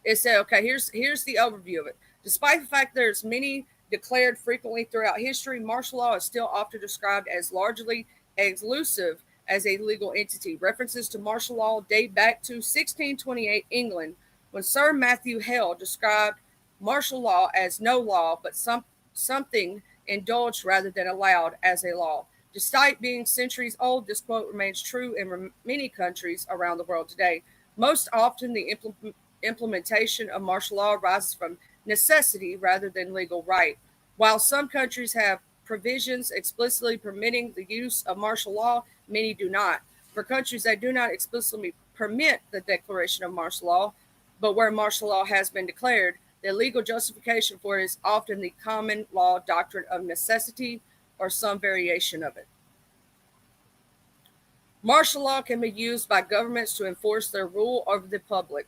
S1: It said, okay, here's the overview of it. Despite the fact there's many declared frequently throughout history, martial law is still often described as largely exclusive as a legal entity. References to martial law date back to 1628 England, when Sir Matthew Hale described martial law as no law, but something indulged rather than allowed as a law. Despite being centuries old, this quote remains true in many countries around the world today. Most often, the implementation of martial law arises from necessity rather than legal right. While some countries have provisions explicitly permitting the use of martial law, many do not. For countries that do not permit the declaration of martial law, but where martial law has been declared, the legal justification for it is often the common law doctrine of necessity or some variation of it. Martial law can be used by governments to enforce their rule over the public,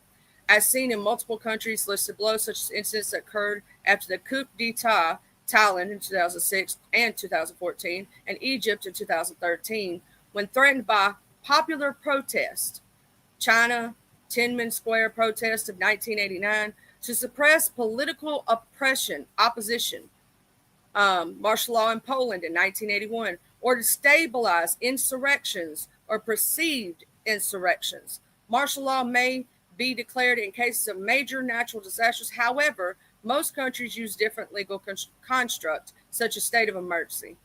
S1: as seen in multiple countries listed below, such as incidents that occurred after the coup d'etat, Thailand in 2006 and 2014, and Egypt in 2013, when threatened by popular protest. China, Tiananmen Square protest of 1989, to suppress political opposition. Martial law in Poland in 1981, or to stabilize insurrections or perceived insurrections. Martial law may be declared in cases of major natural disasters. However, most countries use different legal constructs, such as state of emergency.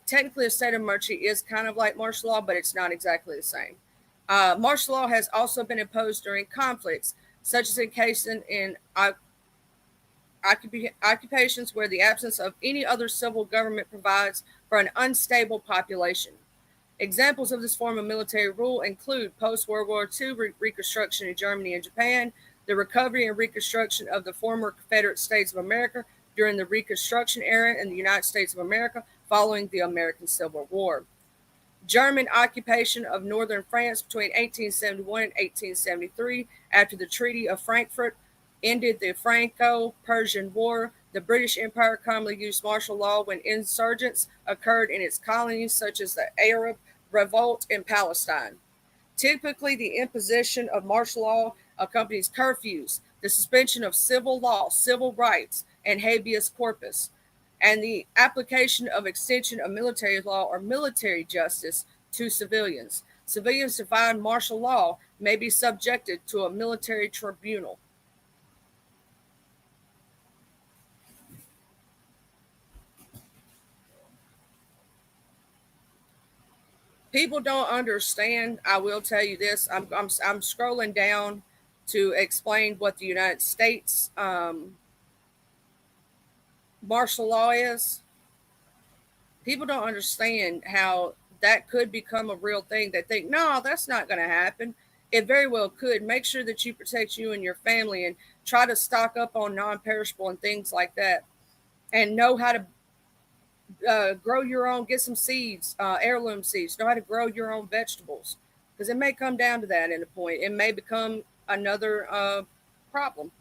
S1: Technically, a state of emergency is kind of like martial law, but it's not exactly the same. Martial law has also been imposed during conflicts, such as in cases in occupations where the absence of any other civil government provides for an unstable population. Examples of this form of military rule include post-World War II reconstruction in Germany and Japan, the recovery and reconstruction of the former Confederate States of America during the Reconstruction era in the United States of America following the American Civil War. German occupation of northern France between 1871 and 1873 after the Treaty of Frankfurt ended the Franco-Persian War. The British Empire commonly used martial law when insurgents occurred in its colonies, such as the Arab Revolt in Palestine. Typically, the imposition of martial law accompanies curfews, the suspension of civil law, civil rights, and habeas corpus, and the application of extension of military law or military justice to civilians. Civilians defying martial law may be subjected to a military tribunal. People don't understand. I will tell you this. I'm scrolling down to explain what the United States martial law is. People don't understand how that could become a real thing. They think, no, that's not going to happen. It very well could. Make sure that you protect you and your family and try to stock up on non-perishable and things like that, and know how to grow your own, get some seeds, heirloom seeds, know how to grow your own vegetables, because it may come down to that in a point. It may become another problem.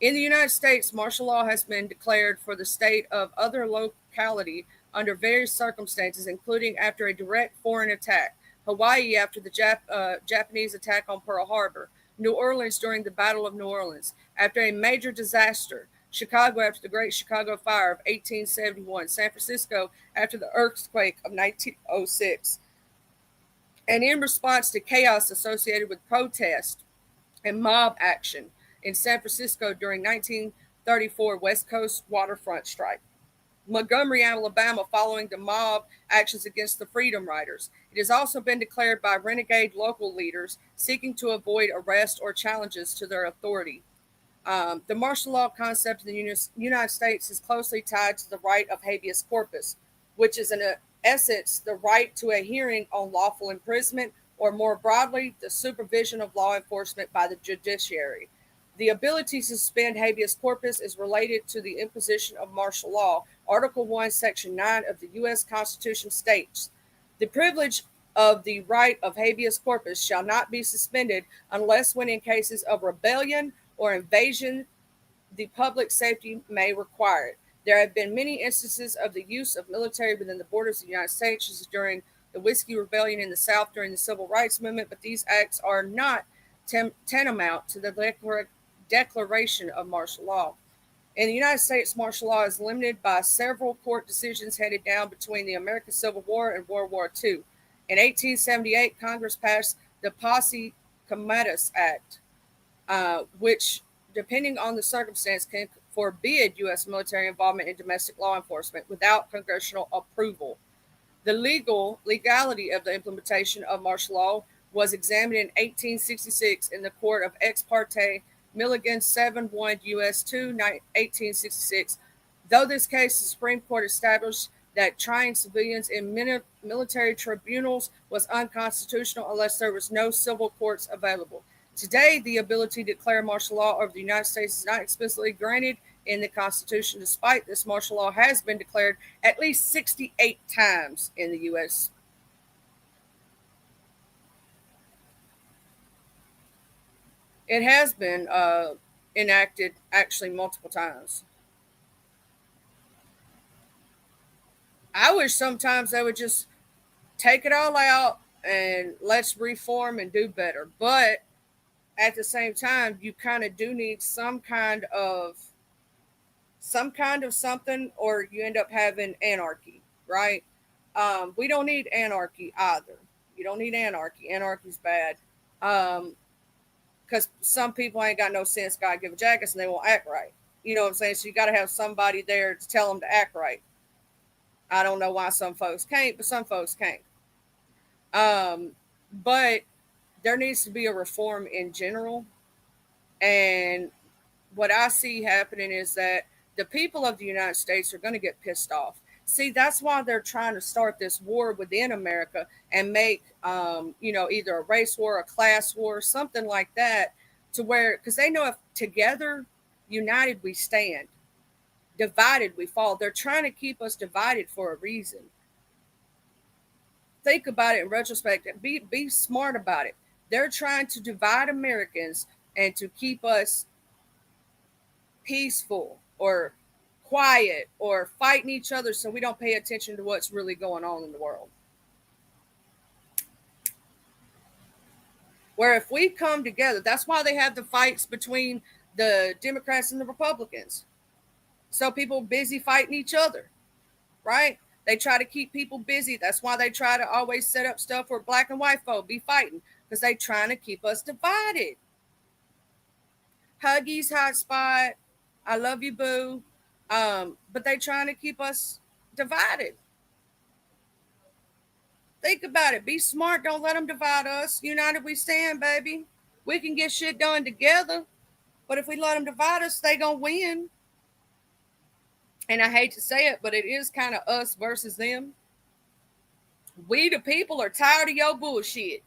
S1: In the United States, martial law has been declared for the state of other locality under various circumstances, including after a direct foreign attack, Hawaii after the Japanese attack on Pearl Harbor, New Orleans during the Battle of New Orleans, after a major disaster, Chicago after the Great Chicago Fire of 1871, San Francisco after the earthquake of 1906, and in response to chaos associated with protest and mob action in San Francisco during 1934 West Coast waterfront strike. Montgomery, Alabama, following the mob actions against the Freedom Riders. It has also been declared by renegade local leaders seeking to avoid arrest or challenges to their authority. The martial law concept in the United States is closely tied to the right of habeas corpus, which is in essence the right to a hearing on lawful imprisonment, or more broadly, the supervision of law enforcement by the judiciary. The ability to suspend habeas corpus is related to the imposition of martial law. Article 1, Section 9 of the U.S. Constitution states, the privilege of the right of habeas corpus shall not be suspended unless when in cases of rebellion or invasion the public safety may require it. There have been many instances of the use of military within the borders of the United States, such as during the Whiskey Rebellion in the South during the Civil Rights Movement, but these acts are not tantamount to the declaration of martial law. In the United States, martial law is limited by several court decisions handed down between the American Civil War and World War II. In 1878, Congress passed the Posse Comitatus Act, which, depending on the circumstance, can forbid U.S. military involvement in domestic law enforcement without congressional approval. The legality of the implementation of martial law was examined in 1866 in the court of Ex parte Milligan 7-1 U.S. 2, 1866. Though this case, the Supreme Court established that trying civilians in military tribunals was unconstitutional unless there was no civil courts available. Today, the ability to declare martial law over the United States is not explicitly granted in the Constitution. Despite this, martial law has been declared at least 68 times in the U.S. It has been enacted actually multiple times. I wish sometimes they would just take it all out and let's reform and do better. But at the same time, you kind of do need some kind of something, or you end up having anarchy, right? We don't need anarchy either. You don't need anarchy. Anarchy's bad. Because some people ain't got no sense, God give a jackass, and they won't act right. You know what I'm saying? So you got to have somebody there to tell them to act right. I don't know why some folks can't, but some folks can't. Um, but there needs to be a reform in general. And what I see happening is that the people of the United States are going to get pissed off. See, that's why they're trying to start this war within America and make, either a race war, a class war, something like that, to where, because they know if together, united, we stand, divided, we fall. They're trying to keep us divided for a reason. Think about it in retrospect. Be smart about it. They're trying to divide Americans and to keep us peaceful or quiet or fighting each other so we don't pay attention to what's really going on in the world. Where if we come together, that's why they have the fights between the Democrats and the Republicans. So people busy fighting each other, right? They try to keep people busy. That's why they try to always set up stuff where black and white folk be fighting, because they trying to keep us divided. Huggies hotspot, I love you, boo. But they trying to keep us divided. Think about it. Be smart. Don't let them divide us. United we stand, baby. We can get shit done together. But if we let them divide us, they gonna win. And I hate to say it, but it is kind of us versus them. We the people are tired of your bullshit.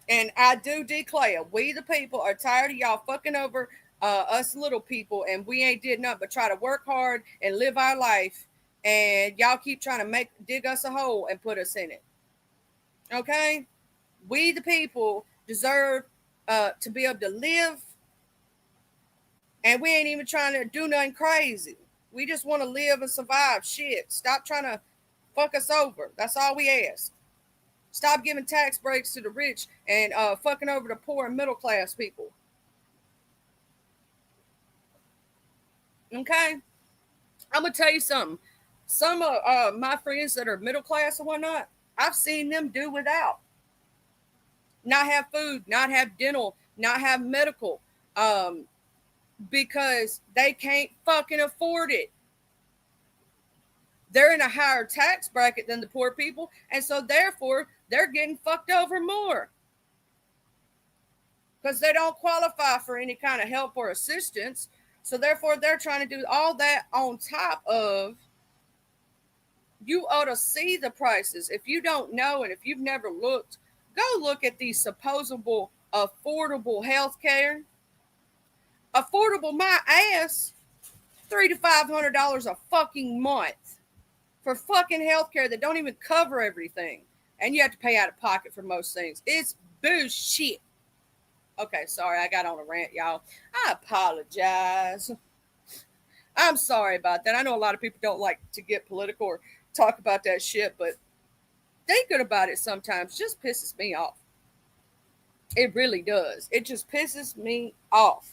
S1: And I do declare, we the people are tired of y'all fucking over us little people, and we ain't did nothing but try to work hard and live our life, and y'all keep trying to dig us a hole and put us in it. Okay? We the people deserve to be able to live, and we ain't even trying to do nothing crazy. We just want to live and survive. Shit. Stop trying to fuck us over. That's all we ask. Stop giving tax breaks to the rich and fucking over the poor and middle class people. Okay? I'm going to tell you something. Some of my friends that are middle class and whatnot, I've seen them do without. Not have food, not have dental, not have medical, because they can't fucking afford it. They're in a higher tax bracket than the poor people, and so therefore they're getting fucked over more because they don't qualify for any kind of help or assistance. So therefore they're trying to do all that on top of, you ought to see the prices. If you don't know, and if you've never looked, go look at the supposable affordable health care. Affordable my ass, $300 to $500 a fucking month for fucking healthcare that don't even cover everything, and you have to pay out of pocket for most things. It's bullshit. Okay, sorry, I got on a rant, y'all. I apologize. I'm sorry about that. I know a lot of people don't like to get political or talk about that shit, but thinking about it sometimes just pisses me off. It really does. It just pisses me off.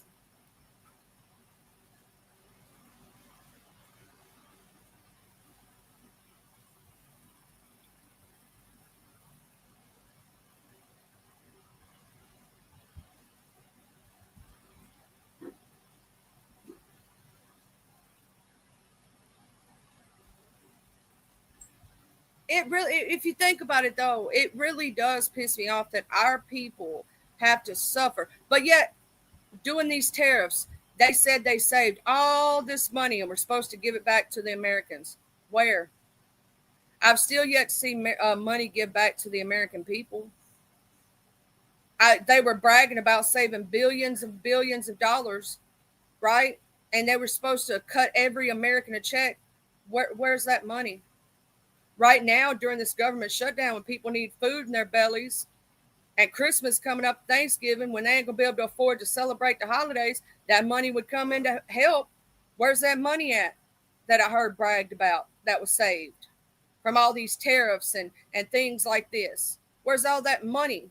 S1: It really, if you think about it though, it really does piss me off that our people have to suffer. But yet, doing these tariffs, They said they saved all this money and we're supposed to give it back to the Americans. Where? I've still yet to see money give back to the American people. They were bragging about saving billions of dollars, right? And they were supposed to cut every American a check. Where's that money? Right now, during this government shutdown, when people need food in their bellies, and Christmas coming up, Thanksgiving, when they ain't gonna be able to afford to celebrate the holidays, that money would come in to help. Where's that money at that I heard bragged about that was saved from all these tariffs and things like this? Where's all that money?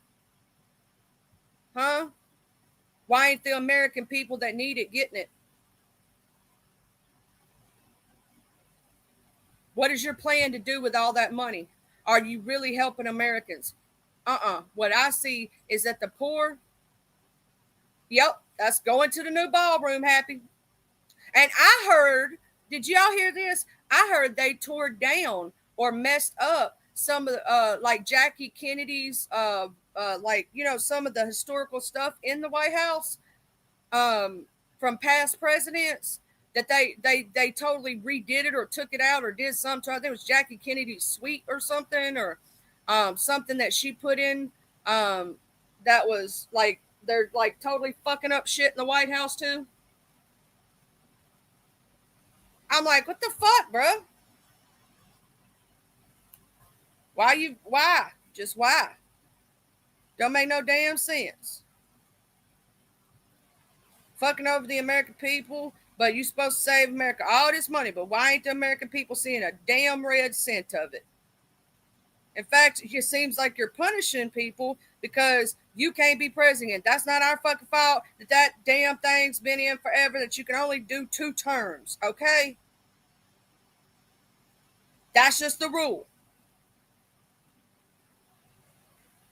S1: Huh? Why ain't the American people that need it getting it? What is your plan to do with all that money? Are you really helping Americans? What I see is that the poor, yep, that's going to the new ballroom, Happy. And I heard, did y'all hear this? I heard they tore down or messed up some of the, like Jackie Kennedy's, like, you know, some of the historical stuff in the White House from past presidents that they totally redid it or took it out or did something. I think it was Jackie Kennedy's suite or something, or something that she put in that was like they're like totally fucking up shit in the White House too. I'm like, what the fuck, bro? Why? Just why? Don't make no damn sense. Fucking over the American people, but you supposed to save America all this money, but why ain't the American people seeing a damn red cent of it? In fact, it seems like you're punishing people because you can't be president. That's not our fucking fault that damn thing's been in forever, that you can only do 2 terms, okay? That's just the rule.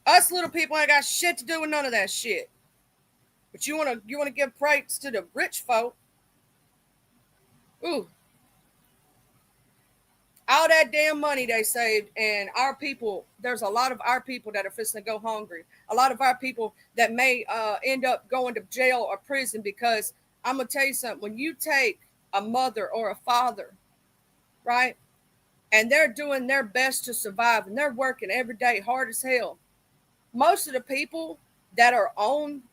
S1: Us little people ain't got shit to do with none of that shit. But you wanna give praise to the rich folk. Ooh. All that damn money they saved, and our people, there's a lot of our people that are fixing to go hungry. A lot of our people that may end up going to jail or prison, because I'm gonna tell you something. When you take a mother or a father, right, and they're doing their best to survive and they're working every day hard as hell, most of the people that are on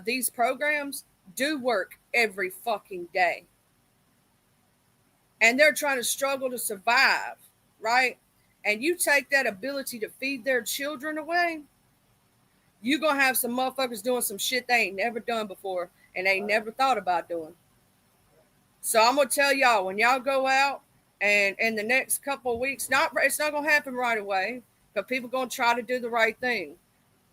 S1: these programs do work every fucking day, and they're trying to struggle to survive, right? And you take that ability to feed their children away, you're going to have some motherfuckers doing some shit they ain't never done before and they never thought about doing. So I'm going to tell y'all, when y'all go out and in the next couple of weeks, it's not going to happen right away, but people going to try to do the right thing.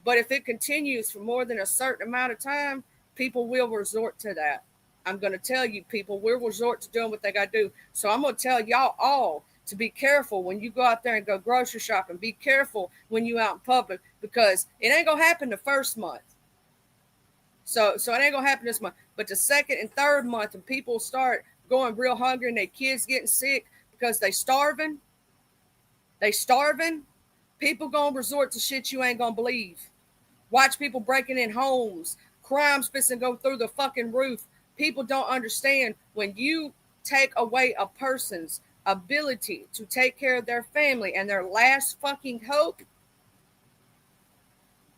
S1: But if it continues for more than a certain amount of time, people will resort to that. I'm going to tell you, people will resort to doing what they got to do. So I'm going to tell y'all all to be careful when you go out there and go grocery shopping. Be careful when you out in public, because it ain't going to happen the first month. So it ain't going to happen this month. But the second and third month, when people start going real hungry and their kids getting sick because they starving, people going to resort to shit you ain't going to believe. Watch people breaking in homes. Crime's fixing to go through the fucking roof. People don't understand, when you take away a person's ability to take care of their family and their last fucking hope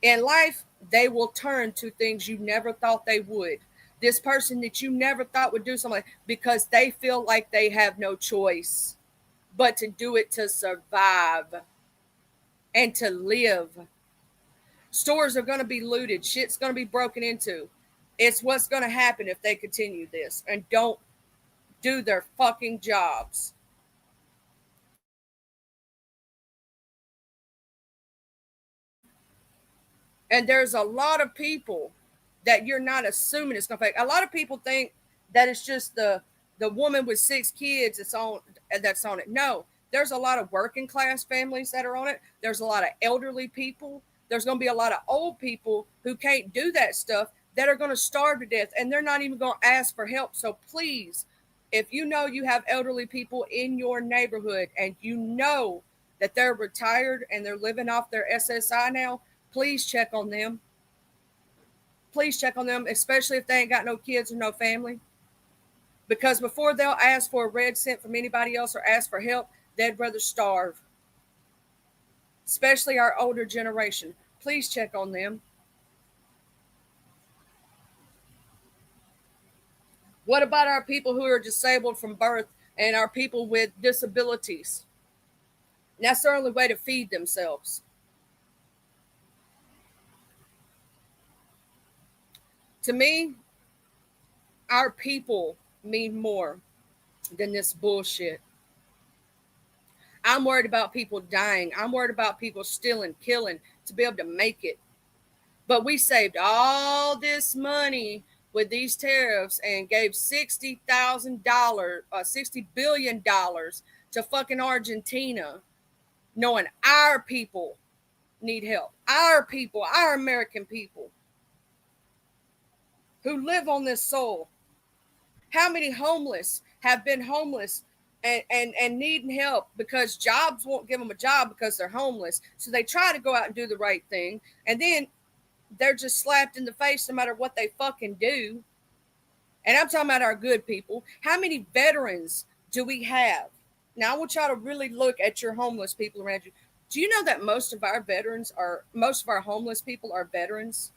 S1: in life, they will turn to things you never thought they would. This person that you never thought would do something, because they feel like they have no choice but to do it to survive and to live. Stores are going to be looted. Shit's going to be broken into. It's what's going to happen if they continue this and don't do their fucking jobs. And there's a lot of people that you're not assuming it's going to affect. A lot of people think that it's just the woman with 6 kids that's on it. No, there's a lot of working class families that are on it. There's a lot of elderly people. There's going to be a lot of old people who can't do that stuff, that are going to starve to death, and they're not even going to ask for help. So please, if you know you have elderly people in your neighborhood and you know that they're retired and they're living off their SSI now, please check on them. Please check on them, especially if they ain't got no kids or no family. Because before they'll ask for a red cent from anybody else or ask for help, they'd rather starve. Especially our older generation. Please check on them. What about our people who are disabled from birth and our people with disabilities? And that's their only way to feed themselves. To me, our people mean more than this bullshit. I'm worried about people dying. I'm worried about people stealing, killing to be able to make it. But we saved all this money with these tariffs and gave $60,000, $60 billion to fucking Argentina, knowing our people need help. Our people, our American people who live on this soil. How many homeless have been homeless and needing help because jobs won't give them a job because they're homeless. So they try to go out and do the right thing. And then they're just slapped in the face no matter what they fucking do. And I'm talking about our good people. How many veterans do we have? Now, I want y'all to really look at your homeless people around you. Do you know that most of our homeless people are veterans?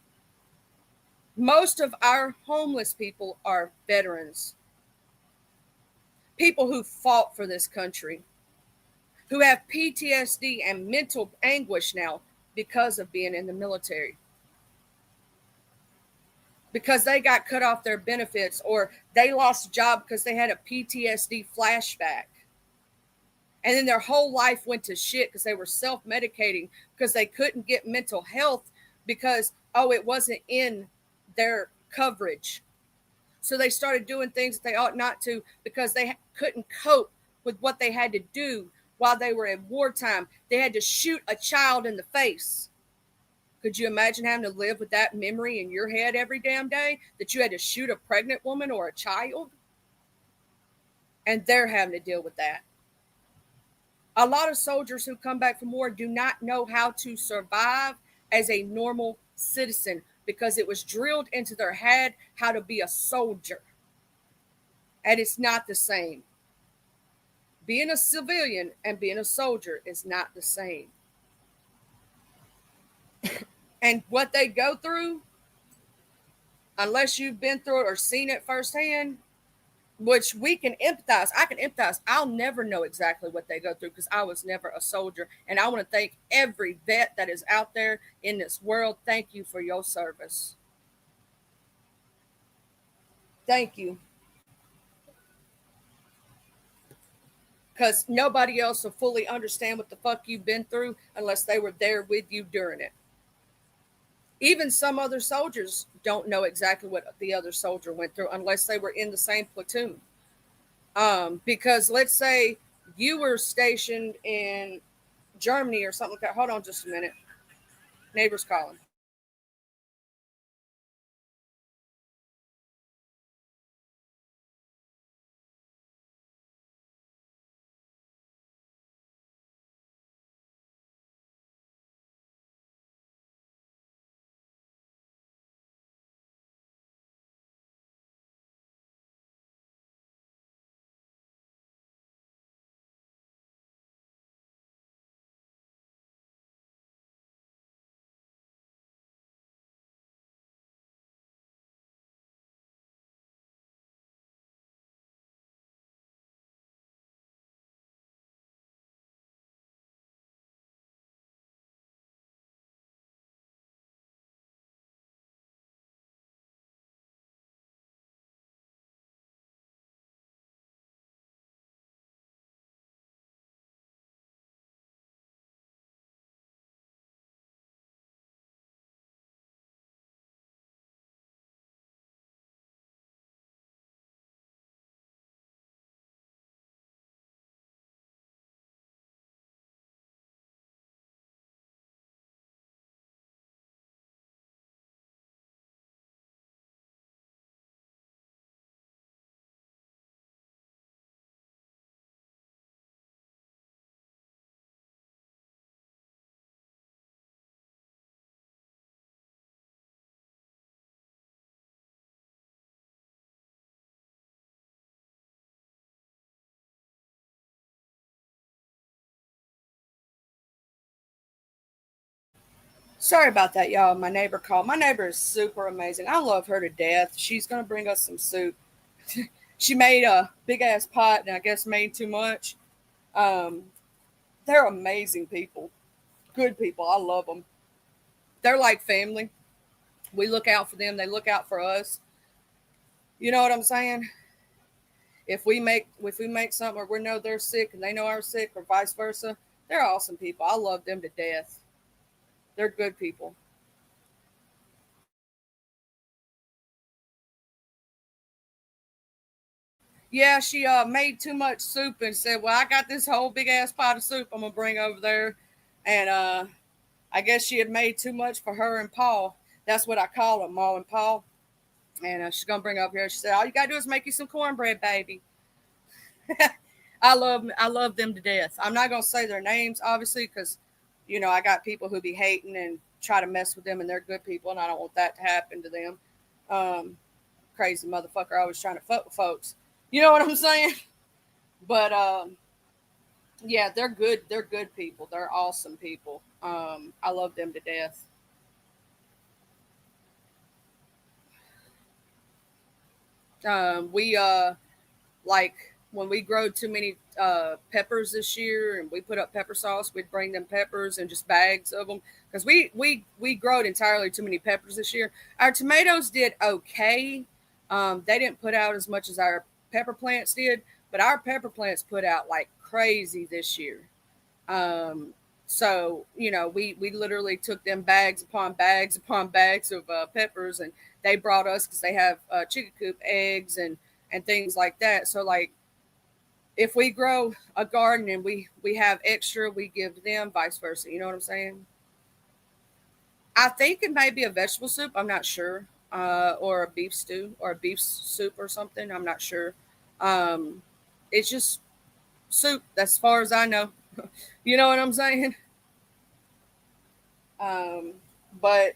S1: Most of our homeless people are veterans. People who fought for this country, who have PTSD and mental anguish now because of being in the military. Because they got cut off their benefits or they lost a job because they had a PTSD flashback. And then their whole life went to shit because they were self-medicating because they couldn't get mental health because, it wasn't in their coverage. So they started doing things that they ought not to because they couldn't cope with what they had to do while they were in wartime. They had to shoot a child in the face. Could you imagine having to live with that memory in your head every damn day that you had to shoot a pregnant woman or a child? And they're having to deal with that. A lot of soldiers who come back from war do not know how to survive as a normal citizen because it was drilled into their head how to be a soldier. And it's not the same. Being a civilian and being a soldier is not the same. And what they go through, unless you've been through it or seen it firsthand, which we can empathize. I can empathize. I'll never know exactly what they go through because I was never a soldier. And I want to thank every vet that is out there in this world. Thank you for your service. Thank you. Because nobody else will fully understand what the fuck you've been through unless they were there with you during it. Even some other soldiers don't know exactly what the other soldier went through unless they were in the same platoon. Because let's say you were stationed in Germany or something like that. Hold on just a minute. Neighbor's calling. Sorry about that, y'all. My neighbor called. My neighbor is super amazing. I love her to death. She's gonna bring us some soup. She made a big ass pot, and I guess made too much. Um, they're amazing people, good people. I love them. They're like family. We look out for them. They look out for us. You know what I'm saying? If we make something, or we know they're sick and they know we're sick, or vice versa, they're awesome people. I love them to death. They're good people. Yeah, she made too much soup and said, "Well, I got this whole big ass pot of soup I'm gonna bring over there," and I guess she had made too much for her and Paul. That's what I call them, Ma and Paul. And she's gonna bring up here. She said, "All you gotta do is make you some cornbread, baby." I love them to death. I'm not gonna say their names, obviously, because I got people who be hating and try to mess with them, and they're good people, and I don't want that to happen to them. Um, Crazy motherfucker, always trying to fuck with folks. You know what I'm saying? But yeah, they're good. They're good people. They're awesome people. I love them to death. We like when we grow too many peppers this year, and we put up pepper sauce, we'd bring them peppers and just bags of them because we growed entirely too many peppers this year. Our tomatoes did okay. They didn't put out as much as our pepper plants did, but our pepper plants put out like crazy this year. Um, so we literally took them bags upon bags of peppers, and they brought us because they have chicken coop eggs and things like that. So like if we grow a garden and we have extra, we give them, vice versa. You know what I'm saying? I think it might be a vegetable soup. I'm not sure, or a beef stew or a beef soup or something. I'm not sure. Um, it's just soup, as far as I know. You know what I'm saying? Um, but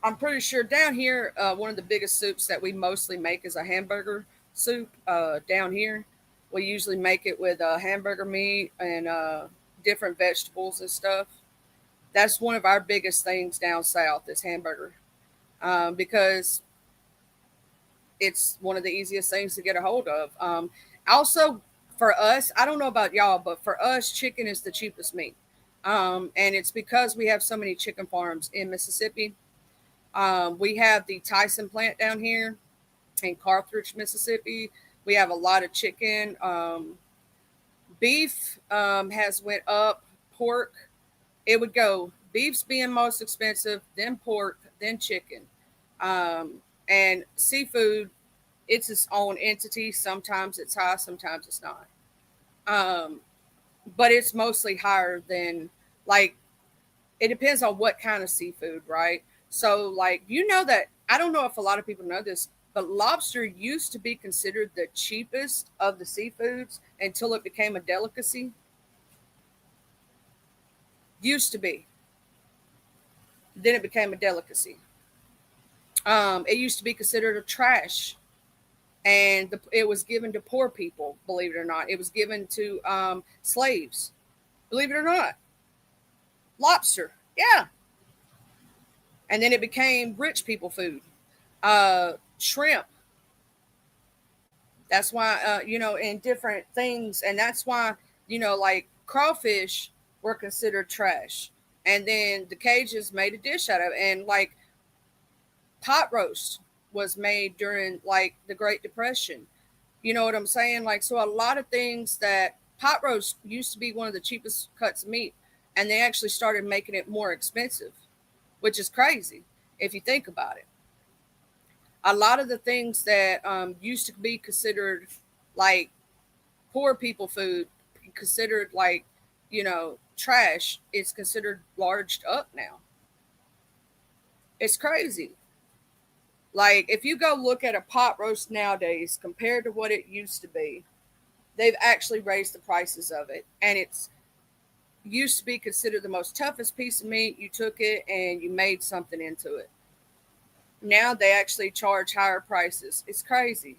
S1: I'm pretty sure down here, one of the biggest soups that we mostly make is a hamburger soup. Down here, we usually make it with hamburger meat and different vegetables and stuff. That's one of our biggest things down south is hamburger, because it's one of the easiest things to get a hold of. Also, for us, I don't know about y'all, but for us, chicken is the cheapest meat. And it's because we have so many chicken farms in Mississippi. We have the Tyson plant down here in Carthage, Mississippi. We have a lot of chicken. Beef has went up. Pork, it would go beef's being most expensive, then pork, then chicken. And seafood, it's its own entity. Sometimes it's high, sometimes it's not. Um, but it's mostly higher than, like, it depends on what kind of seafood, right? So, like, that I don't know if a lot of people know this, but lobster used to be considered the cheapest of the seafoods until it became a delicacy. Used to be. Then it became a delicacy. It used to be considered a trash, and it was given to poor people, believe it or not. It was given to slaves, believe it or not. Lobster. Yeah. And then it became rich people food. Shrimp. That's why, in different things. And that's why, like crawfish were considered trash. And then the Cajuns made a dish out of it. And like pot roast was made during like the Great Depression. You know what I'm saying? Like, so a lot of things that pot roast used to be one of the cheapest cuts of meat, and they actually started making it more expensive, which is crazy if you think about it. A lot of the things that used to be considered like poor people food, considered like, trash, is considered larged up now. It's crazy. Like, if you go look at a pot roast nowadays compared to what it used to be, they've actually raised the prices of it. And it's used to be considered the most toughest piece of meat. You took it and you made something into it. Now they actually charge higher prices. It's crazy.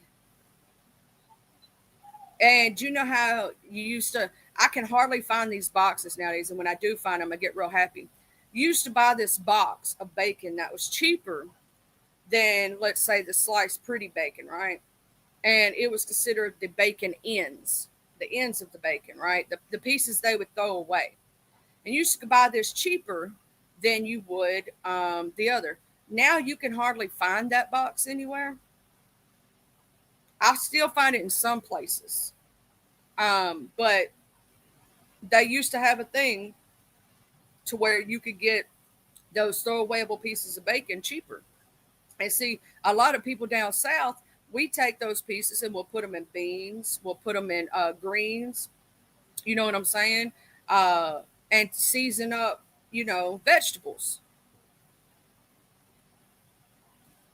S1: And you know how you used to, I can hardly find these boxes nowadays. And when I do find them, I get real happy. You used to buy this box of bacon that was cheaper than, let's say, the sliced pretty bacon, right? And it was considered the bacon ends, the ends of the bacon, right? The pieces they would throw away. And you used to buy this cheaper than you would the other. Now you can hardly find that box anywhere. I still find it in some places, but they used to have a thing to where you could get those throwawayable pieces of bacon cheaper. And see, a lot of people down south, we take those pieces and we'll put them in beans, we'll put them in greens. You know what I'm saying? Uh, and season up, vegetables.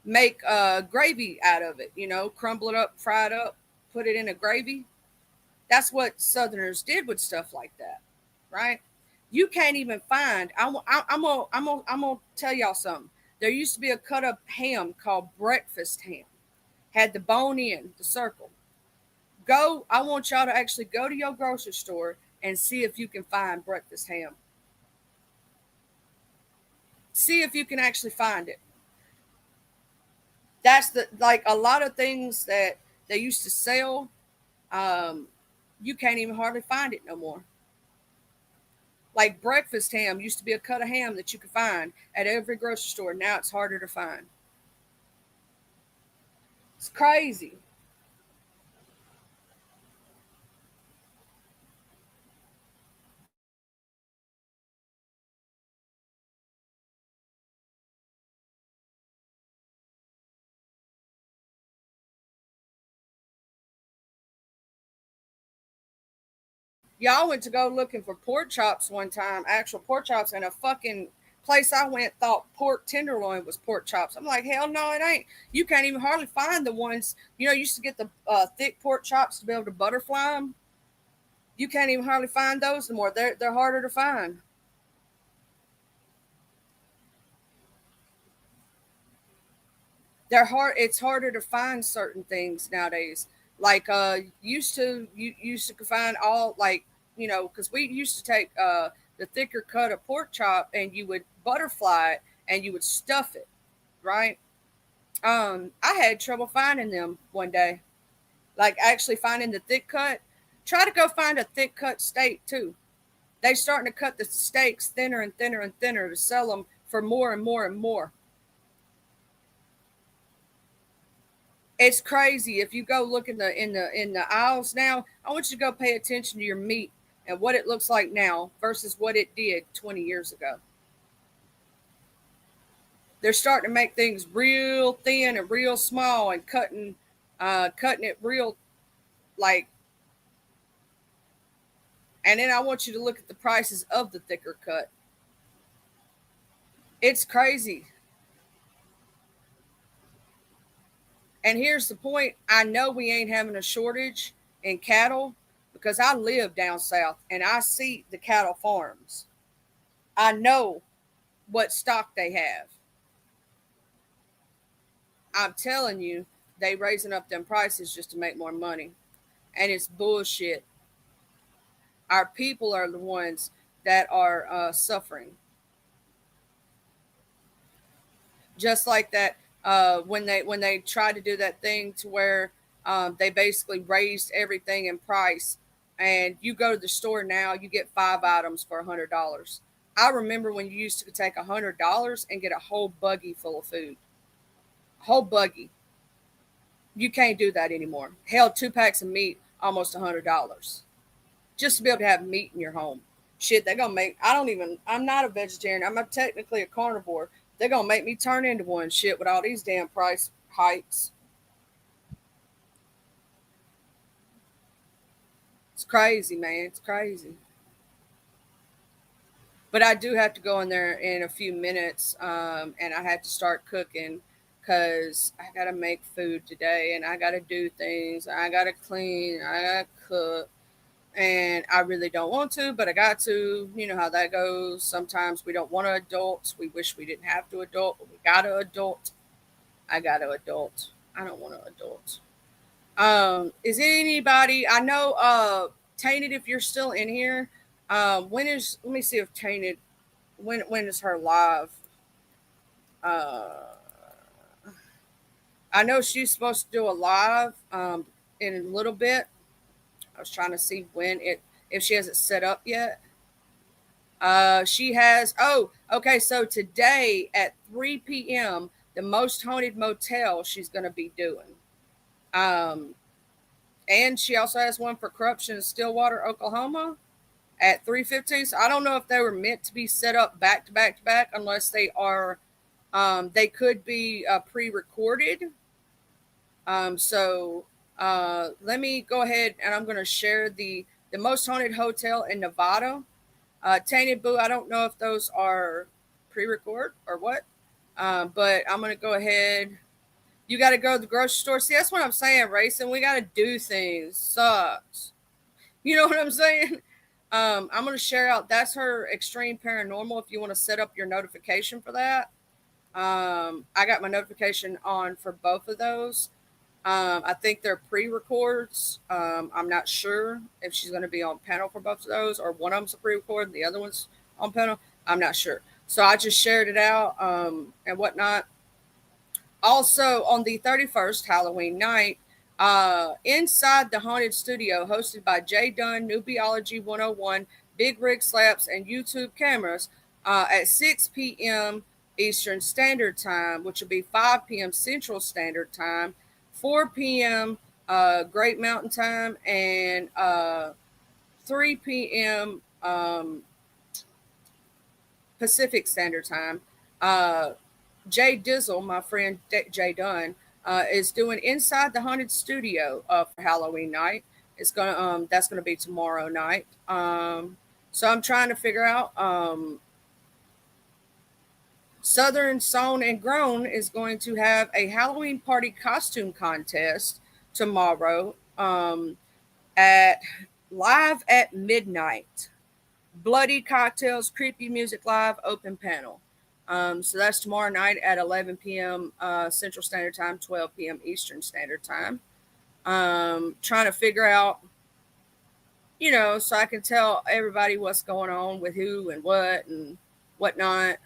S1: Make gravy out of it. Crumble it up, fry it up, put it in a gravy. That's what Southerners did with stuff like that, right? You can't even find. I'm gonna tell y'all something. There used to be a cut up ham called breakfast ham. Had the bone in the circle. Go. I want y'all to actually go to your grocery store and see if you can find breakfast ham. See if you can actually find it. That's the like a lot of things that they used to sell. Um, you can't even hardly find it no more. Like breakfast ham used to be a cut of ham that you could find at every grocery store. Now it's harder to find. It's crazy. Y'all went to go looking for pork chops one time, actual pork chops, and a fucking place I went thought pork tenderloin was pork chops. I'm like, hell no, it ain't. You can't even hardly find the ones, you used to get the thick pork chops to be able to butterfly them. You can't even hardly find those anymore. They're harder to find. They're hard. It's harder to find certain things nowadays. Like you used to find all like because we used to take the thicker cut of pork chop and you would butterfly it and you would stuff it, right? I had trouble finding them one day, like actually finding the thick cut. Try to go find a thick cut steak too. They starting to cut the steaks thinner and thinner and thinner to sell them for more and more and more. It's crazy. If you go look in the aisles now, I want you to go pay attention to your meat and what it looks like now versus what it did 20 years ago. They're starting to make things real thin and real small and cutting it real like. And then I want you to look at the prices of the thicker cut. It's crazy. And here's the point: I know we ain't having a shortage in cattle because I live down south and I see the cattle farms. I know what stock they have. I'm telling you, they raising up them prices just to make more money. And it's bullshit. Our people are the ones that are suffering. Just like that, when they tried to do that thing to where they basically raised everything in price, and you go to the store now, you get 5 items for $100. I remember when you used to take $100 and get a whole buggy full of food, whole buggy. You can't do that anymore. Hell, 2 packs of meat, almost $100, just to be able to have meat in your home. Shit, they're gonna make. I don't even. I'm not a vegetarian. I'm technically a carnivore. They're gonna make me turn into one. Shit, with all these damn price hikes, it's crazy, man. It's crazy. But I do have to go in there in a few minutes, and I had to start cooking because I gotta make food today, and I gotta do things. I gotta clean. I gotta cook. And I really don't want to, but I got to. You know how that goes. Sometimes we don't want to adult. We wish we didn't have to adult, but we got to adult. I got to adult. I don't want to adult. Is anybody? I know, Tainted. If you're still in here, when is? Let me see if Tainted. when is her live? Uh, I know she's supposed to do a live in a little bit. I was trying to see when it if she has it set up yet. She has. Oh, okay. So today at 3 p.m., the Most Haunted Motel she's going to be doing. Um, and she also has one for Corruption in Stillwater, Oklahoma, at 3:15. So I don't know if they were meant to be set up back to back to back, unless they are. They could be pre-recorded. Let me go ahead and I'm going to share the Most Haunted Hotel in Nevada. Tainted Boo, I don't know if those are pre-record or what, but I'm going to go ahead. You got to go to the grocery store. See, that's what I'm saying, racing. We got to do things. Sucks. You know what I'm saying? I'm going to share out. That's her Extreme Paranormal. If you want to set up your notification for that, I got my notification on for both of those. I think they're pre-records. I'm not sure if she's going to be on panel for both of those, or one of them's a pre-record and the other one's on panel. I'm not sure. So I just shared it out and whatnot. Also, on the 31st, Halloween night, inside the Haunted Studio, hosted by Jay Dunn, Newbiology 101, Big Rig Slaps, and YouTube cameras, at 6 p.m. Eastern Standard Time, which will be 5 p.m. Central Standard Time, 4 p.m. Great Mountain Time, and 3 p.m. Pacific Standard Time. Uh, Jay Dizzle, my friend Jay Dunn, is doing Inside the Haunted Studio for Halloween night. It's gonna that's gonna be tomorrow night. So I'm trying to figure out. Southern Sewn and Grown is going to have a Halloween party costume contest tomorrow at live at midnight. Bloody Cocktails, Creepy Music Live, open panel. So that's tomorrow night at 11 p.m. Central Standard Time, 12 p.m. Eastern Standard Time. Trying to figure out, so I can tell everybody what's going on with who and what and whatnot.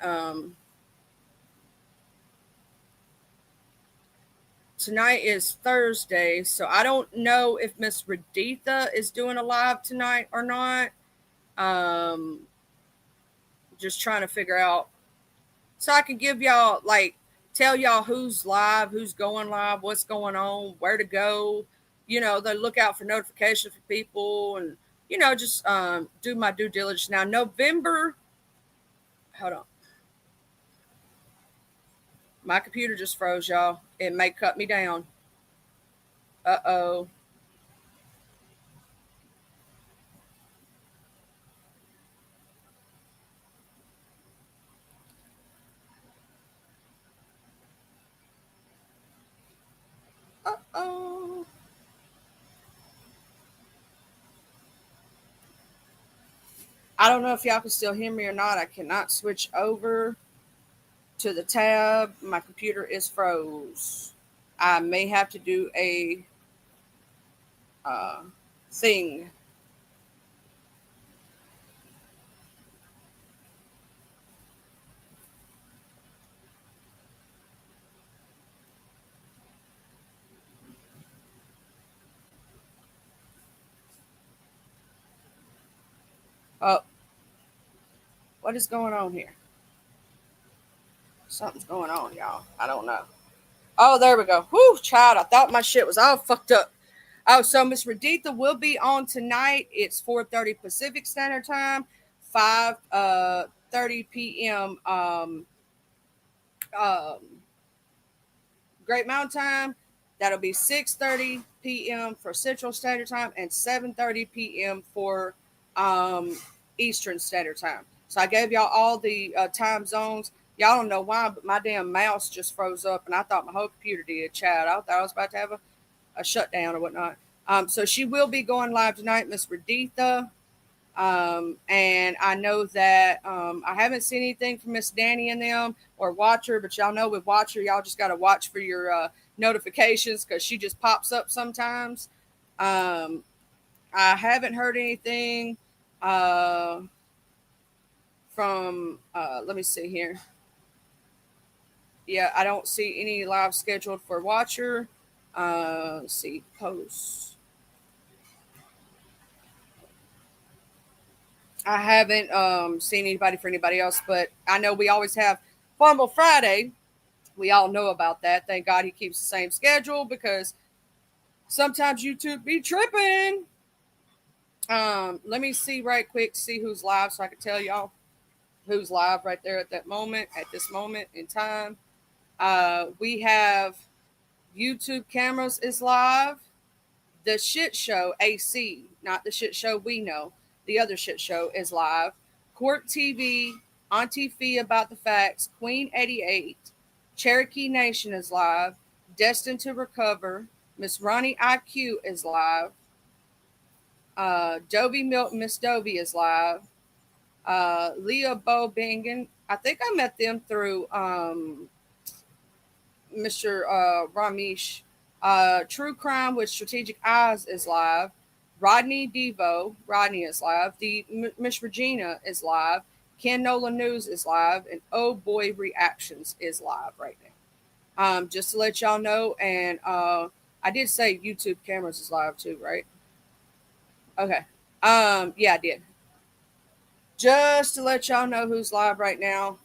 S1: Tonight is Thursday, so I don't know if Miss Raditha is doing a live tonight or not. Um, just trying to figure out so I can give y'all tell y'all who's live, who's going live, what's going on, where to go. They look out for notifications for people, and just do my due diligence. Now, November. Hold on, my computer just froze, y'all. It may cut me down. Uh-oh. Uh-oh. I don't know if y'all can still hear me or not. I cannot switch over to the tab. My computer is froze. I may have to do a uh, thing. Oh, what is going on here? Something's going on, y'all. I don't know. Oh, there we go. Whoo, child. I thought my shit was all fucked up. Oh, so Miss Raditha will be on tonight. It's 4:30 Pacific Standard Time, 5:30 p.m. Um, Great Mountain Time. That'll be 6:30 p.m. for Central Standard Time and 7:30 p.m. for um, Eastern Standard Time. So I gave y'all all the time zones. Y'all don't know why, but my damn mouse just froze up, and I thought my whole computer did. Chad, I thought I was about to have a shutdown or whatnot. So she will be going live tonight, Miss Raditha. And I know that I haven't seen anything from Miss Danny and them or Watcher, but y'all know with Watcher, y'all just got to watch for your notifications because she just pops up sometimes. I haven't heard anything uh, from let me see here. Yeah, I don't see any live scheduled for Watcher. Let's see, posts. I haven't seen anybody for anybody else, but I know we always have Fumble Friday. We all know about that. Thank God he keeps the same schedule because sometimes YouTube be tripping. Let me see right quick, see who's live so I can tell y'all who's live right there at that moment, at this moment in time. We have YouTube Cameras is live. The Shit Show AC, not the shit show we know. The other shit show is live. Court TV, Auntie Fee About the Facts, Queen 88, Cherokee Nation is live. Destined to Recover, Miss Ronnie IQ is live. Dovey Milton, Miss Dovey is live. Leah Bo Bingen, I think I met them through Mr. Ramesh. True Crime with Strategic Eyes is live. Rodney Devo, Rodney is live. The Miss Regina is live. Ken Nolan News is live, and Oh Boy Reactions is live right now. Just to let y'all know, and I did say YouTube Cameras is live too, right? Okay. Yeah, I did. Just to let y'all know who's live right now.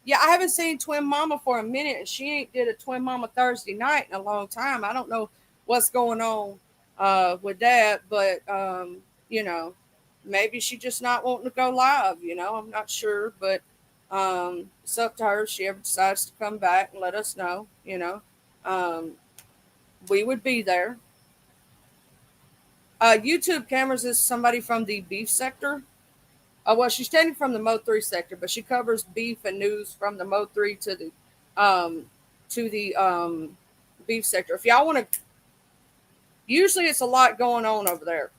S1: Yeah, I haven't seen Twin Mama for a minute, and she ain't did a Twin Mama Thursday night in a long time. I don't know what's going on with that, but you know, maybe she just not wanting to go live. You know, I'm not sure, but it's up to her. If she ever decides to come back and let us know. You know, um, we would be there. YouTube Cameras is somebody from the beef sector. Well, she's taken from the Mo 3 sector, but she covers beef and news from the Mo 3 um, to the beef sector. If y'all want to, usually it's a lot going on over there.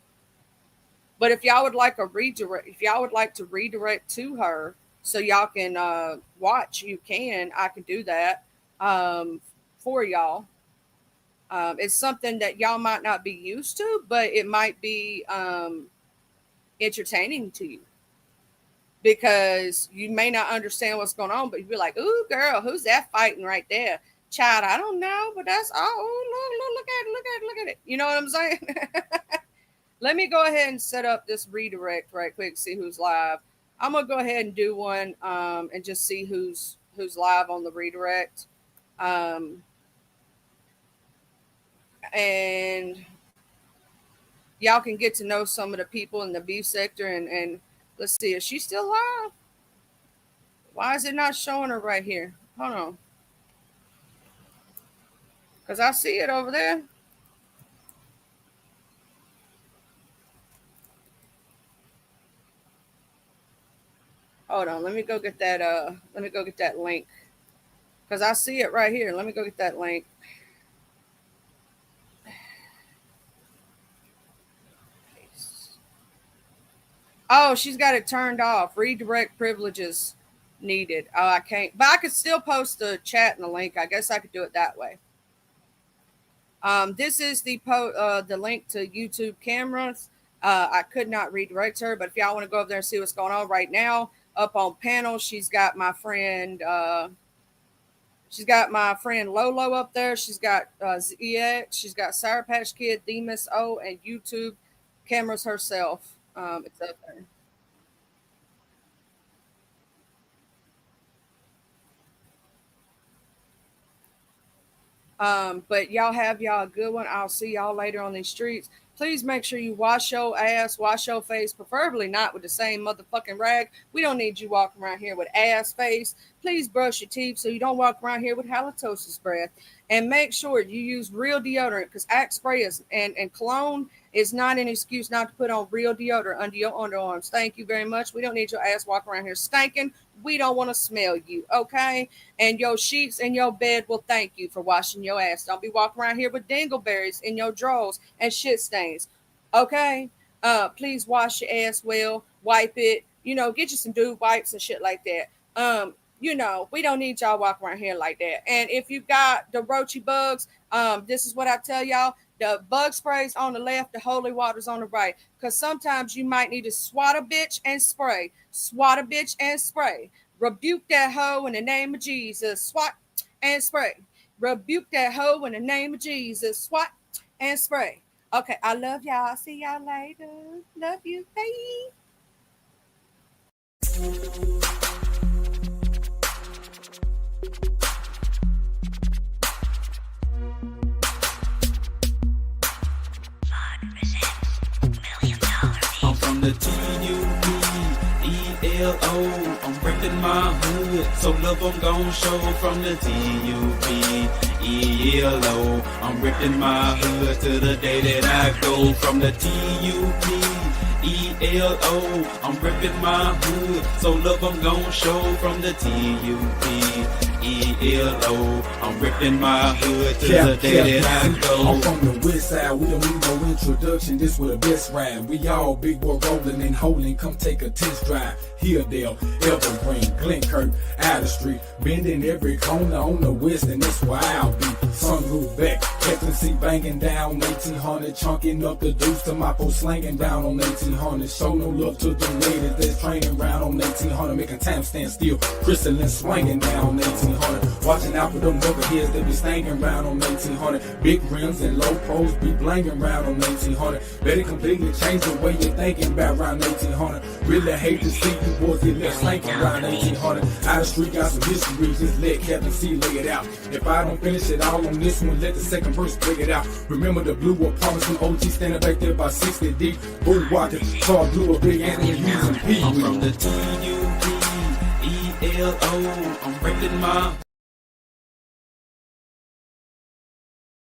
S1: But if y'all would like a redirect, if y'all would like to redirect to her so y'all can watch, you can. I can do that for y'all. It's something that y'all might not be used to, but it might be entertaining to you because you may not understand what's going on, but you'd be like, "Ooh, girl, who's that fighting right there?" Child, I don't know, but that's look at it, look at it, look at it. You know what I'm saying? Let me go ahead and set up this redirect right quick, see who's live. I'm gonna go ahead and do one and just see who's live on the redirect. Um, and y'all can get to know some of the people in the beef sector and let's see, is she still live? Why is it not showing her right here? Hold on. Because I see it over there. Hold on, let me go get that let me go get that link. Because I see it right here. Let me go get that link. Oh, she's got it turned off. Redirect privileges needed. Oh, I can't. But I could still post the chat and the link. I guess I could do it that way. This is the link to YouTube cameras. I could not redirect her, but if y'all want to go over there and see what's going on right now, up on panel, she's got my friend. She's got my friend Lolo up there. She's got ZX. She's got Sour Patch Kid, Demus O, and YouTube cameras herself. It's up there. But y'all have y'all a good one. I'll see y'all later on these streets. Please make sure you wash your ass, wash your face, preferably not with the same motherfucking rag. We don't need you walking around here with ass face. Please brush your teeth so you don't walk around here with halitosis breath. And make sure you use real deodorant because Axe spray and cologne is not an excuse not to put on real deodorant under your underarms. Thank you very much. We don't need your ass walking around here stinking. We don't want to smell you, okay? And your sheets and your bed will thank you for washing your ass. Don't be walking around here with dingleberries in your drawers and shit stains. Okay? Please wash your ass well, wipe it, get you some dude wipes and shit like that. We don't need y'all walking around here like that. And if you got the roachy bugs, this is what I tell y'all. The bug spray's on the left, the holy water's on the right. Because sometimes you might need to swat a bitch and spray. Swat a bitch and spray. Rebuke that hoe in the name of Jesus. Swat and spray. Rebuke that hoe in the name of Jesus. Swat and spray. Okay, I love y'all. See y'all later. Love you. Bye.
S2: I'm from the TUPELO. I'm reppin' my hood, so love I'm gon' show. From the TUPELO. I'm reppin' my hood to the day that I go. From the TUPELO. I'm reppin' my hood, so love I'm gon' show. From the TUPELO. I'm reppin' my hood to the day that I go.
S3: I'm from the west side, we don't need no introduction. This where the best ride. We all big boy rolling and holding. Come take a test drive. Hilldale, Evergreen, Glenkirk, Outer Street, bending every corner on the west, and that's where I'll be. Sunroof back, Captain C banging down 1800, chunking up the deuce to my post slanging down on 1800. Show no love to the ladies that's training round on 1800, making time stand still. Crystalline swinging down on 1800, watching out for them knuckleheads that be stanging round on 1800. Big rims and low pros be blanging round on 1800. Better completely change the way you're thinking about around 1800. Really hate to see you boys get left slanking around 1800. Out of street got some history, just let Captain C lay it out. If I don't finish it all on this one, let the second verse break it out. Remember the blue apartments from OG standing back there by 60 deep. Bull walking, tall blue, a big Anthony using P.
S2: I'm from the TUPELO. I'm reppin' my